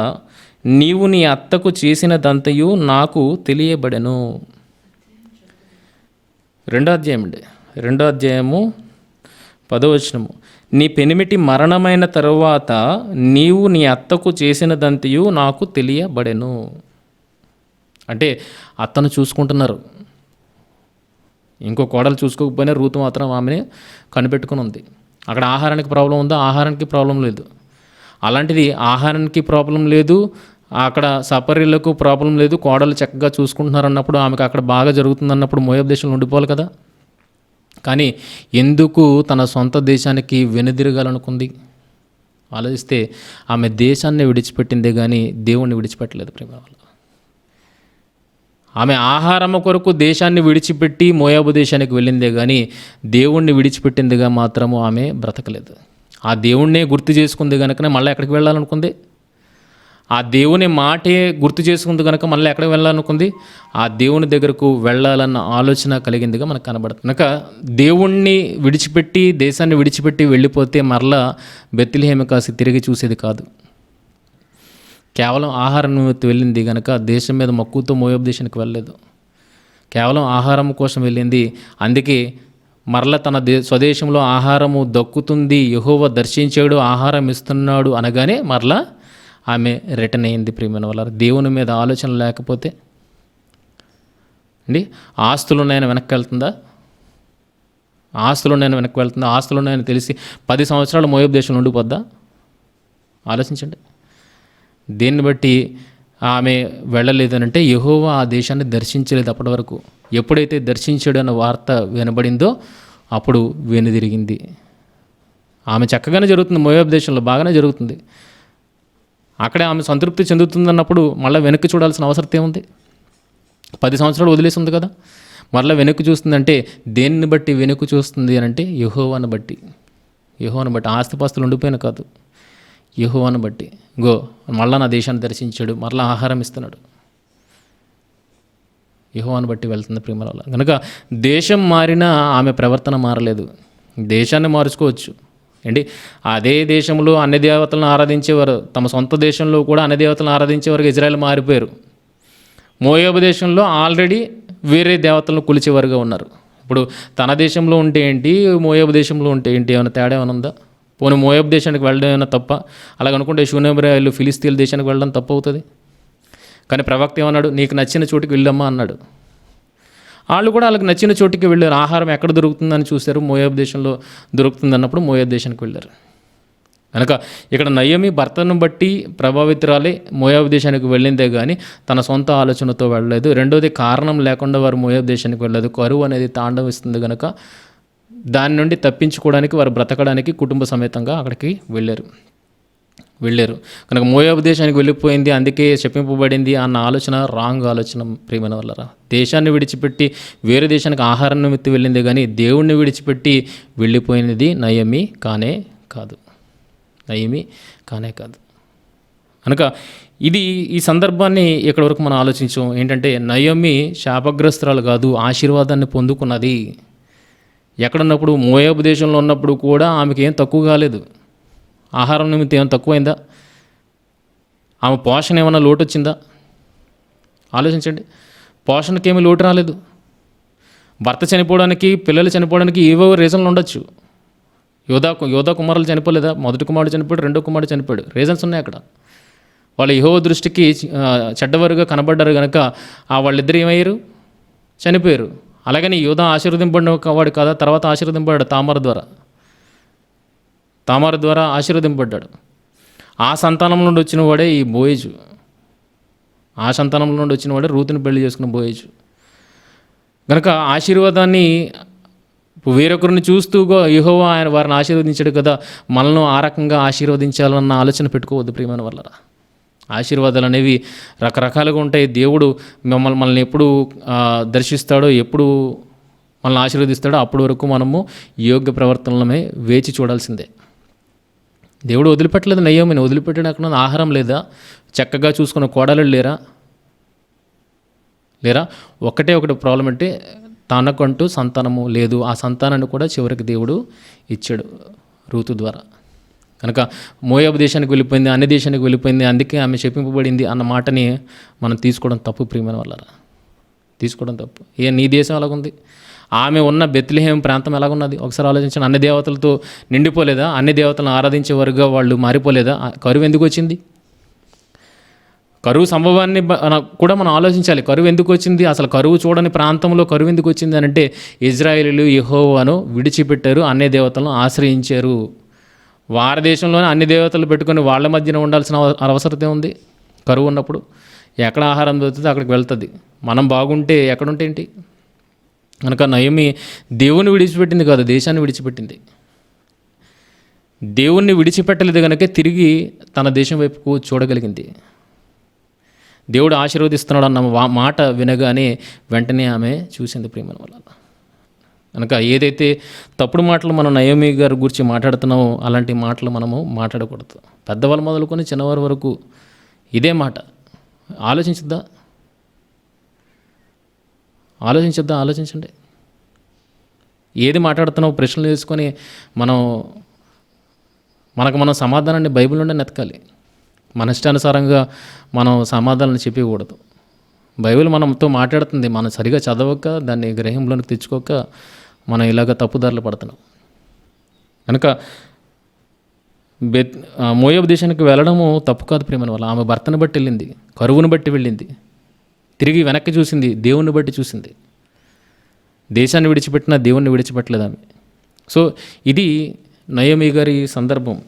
నీవు నీ అత్తకు చేసినదంతయు నాకు తెలియబడెను. 2వ అధ్యాయము 10వ వచనము, నీ పెనిమిటి మరణమైన తరువాత నీవు నీ అత్తకు చేసినదంతయు నాకు తెలియబడెను. అంటే అత్తను చూసుకుంటున్నారు, ఇంకో కోడలు చూసుకోకపోయినా రూతు మాత్రం ఆమెని కనిపెట్టుకుని ఉంది. అక్కడ ఆహారానికి ప్రాబ్లం ఉందా? ఆహారానికి ప్రాబ్లం లేదు. అలాంటిది ఆహారానికి ప్రాబ్లం లేదు, అక్కడ సపర్యలకు ప్రాబ్లం లేదు, కోడలు చక్కగా చూసుకుంటున్నారు అన్నప్పుడు, ఆమెకు అక్కడ బాగా జరుగుతుంది అన్నప్పుడు మోయాబు దేశంలో ఉండిపోవాలి కదా. కానీ ఎందుకు తన సొంత దేశానికి వెనుదిరగాలనుకుంది? ఆలోచిస్తే ఆమె దేశాన్ని విడిచిపెట్టిందే కానీ దేవుణ్ణి విడిచిపెట్టలేదు ప్రేమ వల్ల. ఆమె ఆహారము కొరకు దేశాన్ని విడిచిపెట్టి మోయాబు దేశానికి వెళ్ళిందే కానీ దేవుణ్ణి విడిచిపెట్టిందిగా మాత్రము ఆమె బ్రతకలేదు. ఆ దేవుణ్ణే గుర్తు చేసుకుంది కనుకనే మళ్ళీ ఎక్కడికి వెళ్ళాలనుకుంది? ఆ దేవుని మాటే గుర్తు చేసుకుంది కనుక మళ్ళీ ఎక్కడికి వెళ్ళాలనుకుంది? ఆ దేవుని దగ్గరకు వెళ్ళాలన్న ఆలోచన కలిగిందిగా మనకు కనబడుతుంది. కనుక దేవుణ్ణి విడిచిపెట్టి దేశాన్ని విడిచిపెట్టి వెళ్ళిపోతే మరలా బెత్లెహేము కాసి తిరిగి చూసేది కాదు. కేవలం ఆహారం నిమిత్తం వెళ్ళింది కనుక దేశం మీద మక్కువతో మోయాబు దేశానికి వెళ్ళలేదు, కేవలం ఆహారం కోసం వెళ్ళింది. అందుకే మరల తన స్వదేశంలో ఆహారము దక్కుతుంది, యెహోవా దర్శించాడు, ఆహారం ఇస్తున్నాడు అనగానే మరలా ఆమె రిటర్న్ అయింది. ప్రియమైన వాళ్ళ దేవుని మీద ఆలోచన లేకపోతే అండి, ఆస్తులున్నాయని వెనక్కి వెళ్తుందా? ఆస్తులున్నాయని తెలిసి 10 సంవత్సరాలు మోయాబు దేశంలో ఉండిపోద్దా? ఆలోచించండి. దేన్ని బట్టి ఆమె వెళ్ళలేదనంటే యెహోవా ఆ దేశాన్ని దర్శించలేదు అప్పటి వరకు. ఎప్పుడైతే దర్శించాడు అన్న వార్త వినబడిందో అప్పుడు వెనుదిరిగింది. ఆమె చక్కగానే జరుగుతుంది, మోయాబు దేశంలో బాగానే జరుగుతుంది, అక్కడే ఆమె సంతృప్తి చెందుతుందన్నప్పుడు మళ్ళీ వెనక్కి చూడాల్సిన అవసరం ఏముంది? 10 సంవత్సరాలు వదిలేసి ఉంది కదా, మరలా వెనక్కి చూస్తుందంటే దేన్ని బట్టి వెనక్కి చూస్తుంది అని అంటే యెహోవాను బట్టి. ఆస్తిపాస్తులు ఉండిపోయిన కాదు, యెహోవాను బట్టి. మళ్ళా నా దేశాన్ని దర్శించాడు, మరలా ఆహారం ఇస్తున్నాడు. యెహోవాను బట్టి వెళ్తుంది ప్రియమైన వల్ల. కనుక దేశం మారినా ఆమె ప్రవర్తన మారలేదు. దేశాన్ని మార్చుకోవచ్చు ఏంటి, అదే దేశంలో అన్ని దేవతలను ఆరాధించేవారు, తమ సొంత దేశంలో కూడా అన్ని దేవతలను ఆరాధించేవారు. ఇజ్రాయెల్ మారిపోయారు. మోయాబు దేశంలో ఆల్రెడీ వేరే దేవతలను కొలిచేవారుగా ఉన్నారు. ఇప్పుడు తన దేశంలో ఉంటే ఏంటి, మోయాబు దేశంలో ఉంటే ఏంటి, ఏమైనా తేడా ఏమైనా ఉందా? పోనీ మోయాబు దేశానికి వెళ్ళడం ఏమైనా తప్ప? అలాగనుకుంటే షూనేబరాయిలు ఫిలిస్తీన్ల దేశానికి వెళ్ళడం తప్పు అవుతుంది. కానీ ప్రవక్త ఏమన్నాడు, నీకు నచ్చిన చోటుకి వెళ్ళమ్మా అన్నాడు. వాళ్ళు కూడా వాళ్ళకి నచ్చిన చోటుకి వెళ్ళారు. ఆహారం ఎక్కడ దొరుకుతుందని చూశారు, మోయాబు దేశంలో దొరుకుతుంది అన్నప్పుడు మోయాబు దేశానికి వెళ్ళారు. కనుక ఇక్కడ నయోమి భర్తను బట్టి ప్రభావితురాలే మోయాబు దేశానికి వెళ్ళిందే కానీ తన సొంత ఆలోచనతో వెళ్ళలేదు. రెండోది, కారణం లేకుండా వారు మోయాబు దేశానికి వెళ్ళలేదు. కరువు అనేది తాండవిస్తుంది కనుక దాని నుండి తప్పించుకోవడానికి, వారు బ్రతకడానికి కుటుంబ సమేతంగా అక్కడికి వెళ్ళారు. కనుక మోయాబు దేశానికి వెళ్ళిపోయింది, అందుకే చెప్పింపబడింది అన్న ఆలోచన రాంగ్ ఆలోచన ప్రియమైన వాళ్ళరా. దేశాన్ని విడిచిపెట్టి వేరే దేశానికి ఆహారం నిమిత్తం వెళ్ళింది కానీ దేవుణ్ణి విడిచిపెట్టి వెళ్ళిపోయినది నయోమి కానే కాదు. కనుక ఈ సందర్భాన్ని ఇక్కడ వరకు మనం ఆలోచించాం. ఏంటంటే నయోమి శాపగ్రస్తురాలు కాదు, ఆశీర్వాదాన్ని పొందుకున్నది. ఎక్కడున్నప్పుడు, మోయాబు దేశంలో ఉన్నప్పుడు కూడా ఆమెకి ఏం తక్కువ కాలేదు. ఆహారం నిమిత్తం ఏమైనా తక్కువైందా? ఆమె పోషణ ఏమైనా లోటు వచ్చిందా? ఆలోచించండి. పోషణకేమీ లోటు రాలేదు. భర్త చనిపోవడానికి, పిల్లలు చనిపోవడానికి ఏవో రీజన్లు ఉండొచ్చు. యోధా కుమారులు చనిపోలేదా? మొదటి కుమారుడు చనిపోయాడు, రెండో కుమారుడు చనిపోయాడు. రీజన్స్ ఉన్నాయి అక్కడ. వాళ్ళు యెహోవా దృష్టికి చెడ్డవారుగా కనబడ్డారు కనుక వాళ్ళిద్దరు ఏమయ్యారు? చనిపోయారు. అలాగని యోధా ఆశీర్వదింపడిన వాడు కదా, తర్వాత ఆశీర్వదింపడ్డాడు తామారు ద్వారా ఆశీర్వదింపడ్డాడు. ఆ సంతానం నుండి వచ్చిన వాడే ఈ బోయేజు. ఆ సంతానం నుండి వచ్చిన వాడే రూతుని పెళ్లి చేసుకున్న బోయేజు. కనుక ఆశీర్వాదాన్ని వేరొకరిని చూస్తూ యెహోవా ఆయన వారిని ఆశీర్వదించాడు కదా, మనల్ని ఆ రకంగా ఆశీర్వదించాలన్న ఆలోచన పెట్టుకోవద్దు ప్రియమైన వాళ్ళరా. ఆశీర్వాదాలు అనేవి రకరకాలుగా ఉంటాయి. దేవుడు మనల్ని ఎప్పుడు దర్శిస్తాడో, ఎప్పుడు మనల్ని ఆశీర్వదిస్తాడో అప్పటి వరకు మనము యోగ్య ప్రవర్తనలమే వేచి చూడాల్సిందే. దేవుడు వదిలిపెట్టలేదు నయోమిని. వదిలిపెట్టాడు. అక్కడ ఆహారం లేదా? చక్కగా చూసుకున్న కోడలు లేరా? ఒకటే ప్రాబ్లం అంటే తనకంటూ సంతానము లేదు. ఆ సంతానాన్ని కూడా చివరికి దేవుడు ఇచ్చాడు రూతు ద్వారా. కనుక మోయాబు దేశానికి వెళ్ళిపోయింది, అన్ని దేశానికి వెళ్ళిపోయింది, అందుకే ఆమె శపింపబడింది అన్న మాటని మనం తీసుకోవడం తప్పు ప్రియమైన వాళ్ళరా. తీసుకోవడం తప్పు. నీ దేశం ఎలాగుంది? ఆమె ఉన్న బెత్లెహేం ప్రాంతం ఎలాగున్నది? ఒకసారి ఆలోచించండి. అన్ని దేవతలతో నిండిపోలేదా? అన్ని దేవతలను ఆరాధించేవారుగా వాళ్ళు మారిపోలేదా? కరువు ఎందుకు వచ్చింది? కరువు సంభవాన్ని కూడా మనం ఆలోచించాలి. కరువు ఎందుకు వచ్చింది? అసలు కరువు చూడని ప్రాంతంలో కరువు ఎందుకు వచ్చింది అంటే ఇజ్రాయేలీలు యెహోవాను విడిచిపెట్టారు, అన్ని దేవతలను ఆశ్రయించారు. వారి దేశంలోనే అన్ని దేవతలు పెట్టుకొని వాళ్ళ మధ్యన ఉండాల్సిన అవసరత ఉంది. కరువు ఉన్నప్పుడు ఎక్కడ ఆహారం దొరుకుతుంది అక్కడికి వెళ్తుంది. మనం బాగుంటే ఎక్కడుంటే ఏంటి? కనుక నయోమి దేవుణ్ణి విడిచిపెట్టింది కాదు, దేశాన్ని విడిచిపెట్టింది. దేవుణ్ణి విడిచిపెట్టలేదు కనుక తిరిగి తన దేశం వైపుకు చూడగలిగింది. దేవుడు ఆశీర్వదిస్తున్నాడు అన్న మాట వినగానే వెంటనే ఆమె చూసింది ప్రియమైన వల్ల. కనుక ఏదైతే తప్పుడు మాటలు మనం నయోమి గారి గురించి మాట్లాడుతున్నామో అలాంటి మాటలు మనము మాట్లాడకూడదు. పెద్దవాళ్ళు మొదలుకొని చిన్నవారి వరకు ఇదే మాట. ఆలోచించండి. ఏది మాట్లాడుతున్నావు ప్రశ్నలు వేసుకొని మనం సమాధానాన్ని బైబిల్ నుండి నెతకాలి. మన ఇష్టానుసారంగా మనం సమాధానాన్ని చెప్పకూడదు. బైబిల్ మనతో మాట్లాడుతుంది. మనం సరిగా చదవక దాన్ని గ్రహంలోనికి తెచ్చుకోక మనం ఇలాగ తప్పుదారులు పడుతున్నాం. కనుక మోయాబు దేశానికి వెళ్ళడము తప్పు కాదు ప్రియమైన వల్ల. ఆమె భర్తను బట్టి వెళ్ళింది, కరువును బట్టి వెళ్ళింది, తిరిగి వెనక్కి చూసింది, దేవుణ్ణి బట్టి చూసింది. దేశాన్ని విడిచిపెట్టినా దేవుణ్ణి విడిచిపెట్టలేదు ఆమె. సో ఇది నయోమి గారి సందర్భం.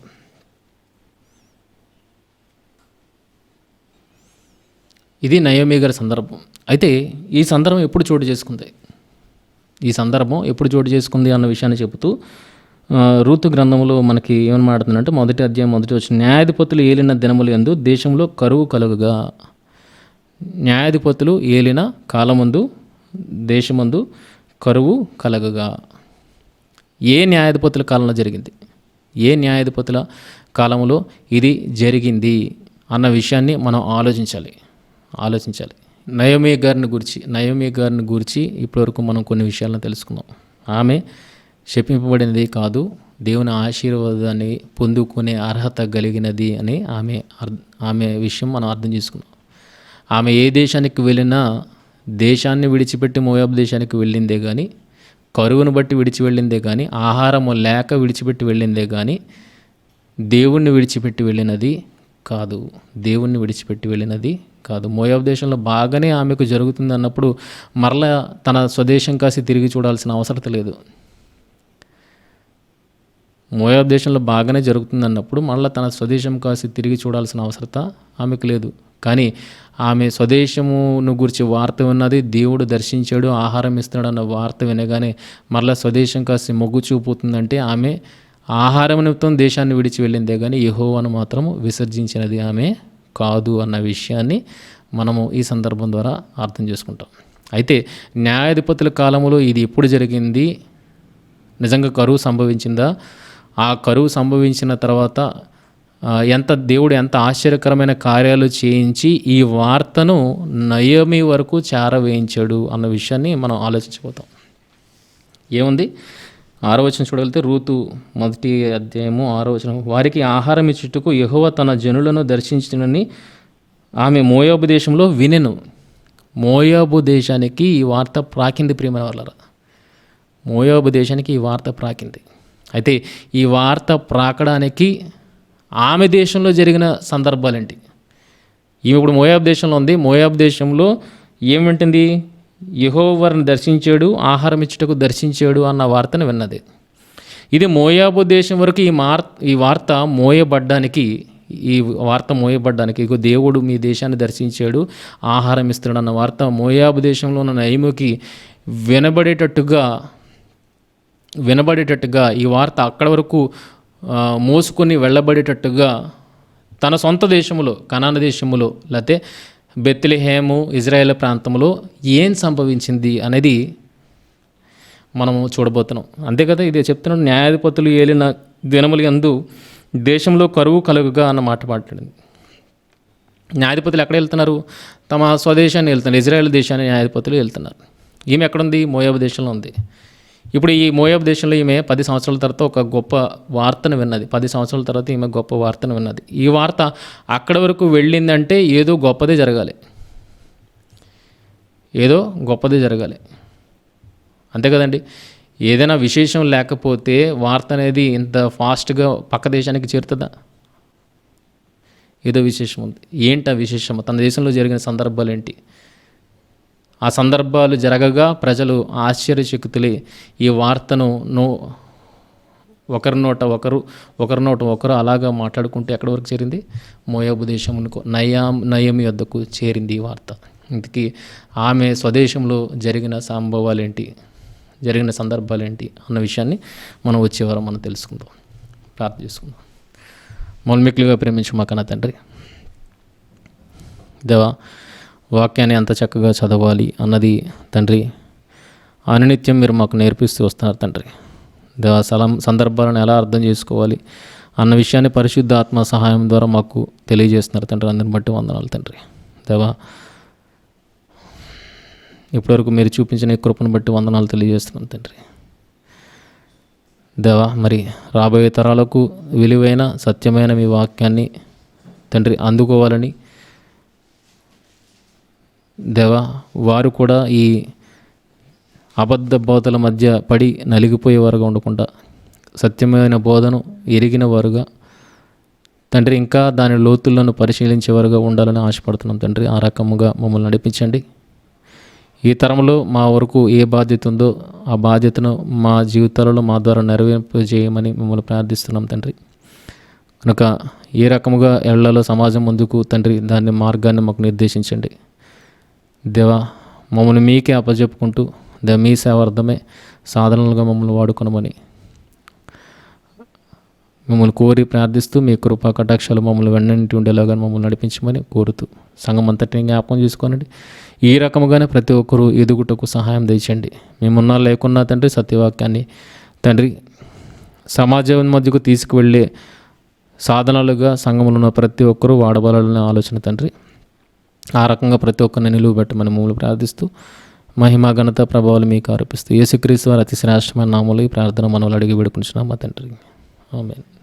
ఇది నయోమి గారి సందర్భం. అయితే ఈ సందర్భం ఎప్పుడు చోటు చేసుకుంది అన్న విషయాన్ని చెబుతూ రూతు గ్రంథంలో మనకి ఏమని మాట్లాడుతుందంటే 1వ అధ్యాయం 1వ వచనం, న్యాయాధిపతులు ఏలిన దినములు యందు దేశంలో కరువు కలుగుగా. న్యాయాధిపతులు ఏలిన కాలమందు దేశమందు కరువు కలగగా. ఏ న్యాయాధిపతుల కాలంలో జరిగింది? ఏ న్యాయాధిపతుల కాలంలో ఇది జరిగింది అన్న విషయాన్ని మనం ఆలోచించాలి. నయోమి గారిని గురించి ఇప్పటివరకు మనం కొన్ని విషయాలను తెలుసుకున్నాం. ఆమె శపింపబడినది కాదు, దేవుని ఆశీర్వాదాన్ని పొందుకునే అర్హత కలిగినది అని ఆమె విషయం మనం అర్థం చేసుకున్నాం. ఆమె ఏ దేశానికి వెళ్ళినా దేశాన్ని విడిచిపెట్టి మోయాబు దేశానికి వెళ్ళిందే కానీ, కరువును బట్టి విడిచి వెళ్ళిందే కానీ, ఆహారము లేక విడిచిపెట్టి వెళ్ళిందే కానీ దేవుణ్ణి విడిచిపెట్టి వెళ్ళినది కాదు. దేవుణ్ణి విడిచిపెట్టి వెళ్ళినది కాదు. మోయాబు దేశంలో బాగానే ఆమెకు జరుగుతుంది అన్నప్పుడు మరలా తన స్వదేశం కాసి తిరిగి చూడాల్సిన అవసరం లేదు. మోయాబు దేశంలో బాగానే జరుగుతుంది అన్నప్పుడు మళ్ళీ తన స్వదేశం కాసి తిరిగి చూడాల్సిన అవసరత ఆమెకు లేదు. కానీ ఆమె స్వదేశమును గురించి వార్త విన్నది, దేవుడు దర్శించాడు, ఆహారం ఇస్తున్నాడు అన్న వార్త వినగానే మరలా స్వదేశం కాసి మొగ్గు చూపుతుందంటే ఆమె ఆహారం నిమిత్తం దేశాన్ని విడిచి వెళ్ళిందే కానీ యెహోవాను మాత్రము విసర్జించినది ఆమె కాదు అన్న విషయాన్ని మనము ఈ సందర్భం ద్వారా అర్థం చేసుకుంటాం. అయితే న్యాయాధిపతుల కాలంలో ఇది ఎప్పుడు జరిగింది? నిజంగా కరువు సంభవించిందా? ఆ కరువు సంభవించిన తర్వాత దేవుడు ఎంత ఆశ్చర్యకరమైన కార్యాలు చేయించి ఈ వార్తను నయోమి వరకు చేరవేయించాడు అన్న విషయాన్ని మనం ఆలోచించబోతాం. ఏముంది? 6వ వచనం చూడగలిగితే, రూతు 1వ అధ్యాయము 6వ వచనం, వారికి ఆహారం ఇచ్చుటకు యెహోవా తన జనులను దర్శించునని ఆమె మోయాబు దేశంలో వినెను. మోయాబు దేశానికి ఈ వార్త ప్రాకింది. ప్రియమైన వాళ్ళరా, మోయాబు దేశానికి ఈ వార్త ప్రాకింది. అయితే ఈ వార్త ప్రాకడానికి ఆమె దేశంలో జరిగిన సందర్భాలేంటి? ఈమె ఇప్పుడు మోయాబు దేశంలో ఉంది. మోయాబు దేశంలో ఏమింటుంది? యెహోవాను దర్శించాడు, ఆహారం ఇచ్చుటకు దర్శించాడు అన్న వార్తను విన్నది. ఇది మోయాబు దేశం వరకు ఈ వార్త మోయబడ్డానికి ఇగో దేవుడు మీ దేశాన్ని దర్శించాడు, ఆహారం ఇస్తున్నాడు అన్న వార్త మోయాబు దేశంలో ఉన్న నయముకి వినబడేటట్టుగా ఈ వార్త అక్కడ వరకు మోసుకొని వెళ్ళబడేటట్టుగా తన సొంత దేశంలో, కనాను దేశంలో, లేకపోతే బెత్లెహేము ఇజ్రాయేల్ ప్రాంతంలో ఏం సంభవించింది అనేది మనము చూడబోతున్నాం. అంతే కదా, ఇదే చెప్తున్నాడు. న్యాయాధిపతులు ఏలిన దినములు యందు దేశంలో కరువు కలుగుగా అన్న మాట మాట్లాడింది. న్యాయాధిపతులు ఎక్కడ వెళ్తున్నారు? తమ స్వదేశాన్ని వెళ్తున్నారు. ఇజ్రాయేల్ దేశాన్ని న్యాయాధిపతులు వెళ్తున్నారు. ఈమె ఎక్కడుంది? మోయాబు దేశంలో ఉంది. ఇప్పుడు ఈ మోయాబు దేశంలో ఈమె 10 సంవత్సరాల తర్వాత ఒక గొప్ప వార్తను విన్నది. 10 సంవత్సరాల తర్వాత ఈమె గొప్ప వార్తను విన్నది. ఈ వార్త అక్కడి వరకు వెళ్ళిందంటే ఏదో గొప్పదే జరగాలి, ఏదో గొప్పదే జరగాలి. అంతే కదండి. ఏదైనా విశేషం లేకపోతే వార్త అనేది ఇంత ఫాస్ట్గా పక్క దేశానికి చేరుతుందా? ఏదో విశేషం ఉంది. ఏంటి ఆ విశేషం? తన దేశంలో జరిగిన సందర్భాలు ఏంటి? ఆ సందర్భాలు జరగగా ప్రజలు ఆశ్చర్యచకితులై ఈ వార్తను ఒకరి నోట ఒకరు అలాగా మాట్లాడుకుంటే ఎక్కడి వరకు చేరింది? మోయాబు దేశమునకు, నయోమి వద్దకు చేరింది ఈ వార్త. ఇంతకీ ఆమె స్వదేశంలో జరిగిన సంభవాలేంటి, జరిగిన సందర్భాలేంటి అన్న విషయాన్ని మనం వచ్చేవారం మనం తెలుసుకుందాం, ప్రార్థన చేసుకుందాం. మొల్మిక్లుగా ప్రేమించు మా కన్న తండ్రి, దేవా, వాక్యాన్ని అంత చక్కగా చదవాలి అన్నది తండ్రి అనునిత్యం మీరు మాకు నేర్పిస్తూ వస్తున్నారు తండ్రి. దేవా, సందర్భాలను ఎలా అర్థం చేసుకోవాలి అన్న విషయాన్ని పరిశుద్ధ ఆత్మ సహాయం ద్వారా మాకు తెలియజేస్తున్నారు తండ్రి. అందరిని బట్టి వందనాలు తండ్రి. దేవా, ఇప్పటివరకు మీరు చూపించిన ఈ కృపను బట్టి వందనాలు తెలియజేస్తున్నాను తండ్రి. దేవా, మరి రాబోయే తరాలకు విలువైన సత్యమైన మీ వాక్యాన్ని తండ్రి అందుకోవాలని, దేవా, వారు కూడా ఈ అబద్ధ బోధల మధ్య పడి నలిగిపోయేవారుగా ఉండకుండా సత్యమైన బోధను ఎరిగిన వారుగా తండ్రి, ఇంకా దాని లోతులను పరిశీలించేవారుగా ఉండాలని ఆశపడుతున్నాం తండ్రి. ఆ రకముగా మమ్మల్ని నడిపించండి. ఈ తరంలో మా వరకు ఏ బాధ్యత ఉందో ఆ బాధ్యతను మా జీవితాలలో మా ద్వారా నెరవేర్పజేయమని మిమ్మల్ని ప్రార్థిస్తున్నాం తండ్రి. కనుక ఏ రకముగా ఎళ్లలో సమాజం ముందుకు తండ్రి దాని మార్గాన్ని మాకు నిర్దేశించండి. దేవా, మమ్మల్ని మీకే అప్పచెప్పుకుంటూ మీ సేవార్థమే సాధనలుగా మమ్మల్ని వాడుకొనమని మిమ్మల్ని కోరి ప్రార్థిస్తూ మీ కృపా కటాక్షాలు మమ్మల్ని వెన్నంటి ఉండేలాగా మమ్మల్ని నడిపించమని కోరుతూ సంఘం అంతటిని జ్ఞాపకం చేసుకోనండి. ఈ రకముగానే ప్రతి ఒక్కరూ ఎదుగుటకు సహాయం తెచ్చండి. మేమున్నా లేకున్నా తండ్రి సత్యవాక్యాన్ని తండ్రి సమాజం మధ్యకు తీసుకువెళ్ళే సాధనాలుగా సంఘంలో ఉన్న ప్రతి ఒక్కరూ వాడబడాలనే ఆలోచన తండ్రి. ఆ రకంగా ప్రతి ఒక్కరిని నిలువ పెట్టమని మమ్మల్ని ప్రార్థిస్తూ మహిమ ఘనత ప్రభావాలు మీకు ఆరోపిస్తూ యేసుక్రీస్తు వారి అతి శ్రేష్టమైన నామములో ఈ ప్రార్థన మనవులు అడిగి వేడుకుంటున్నాం మా తండ్రి. ఆమేన్.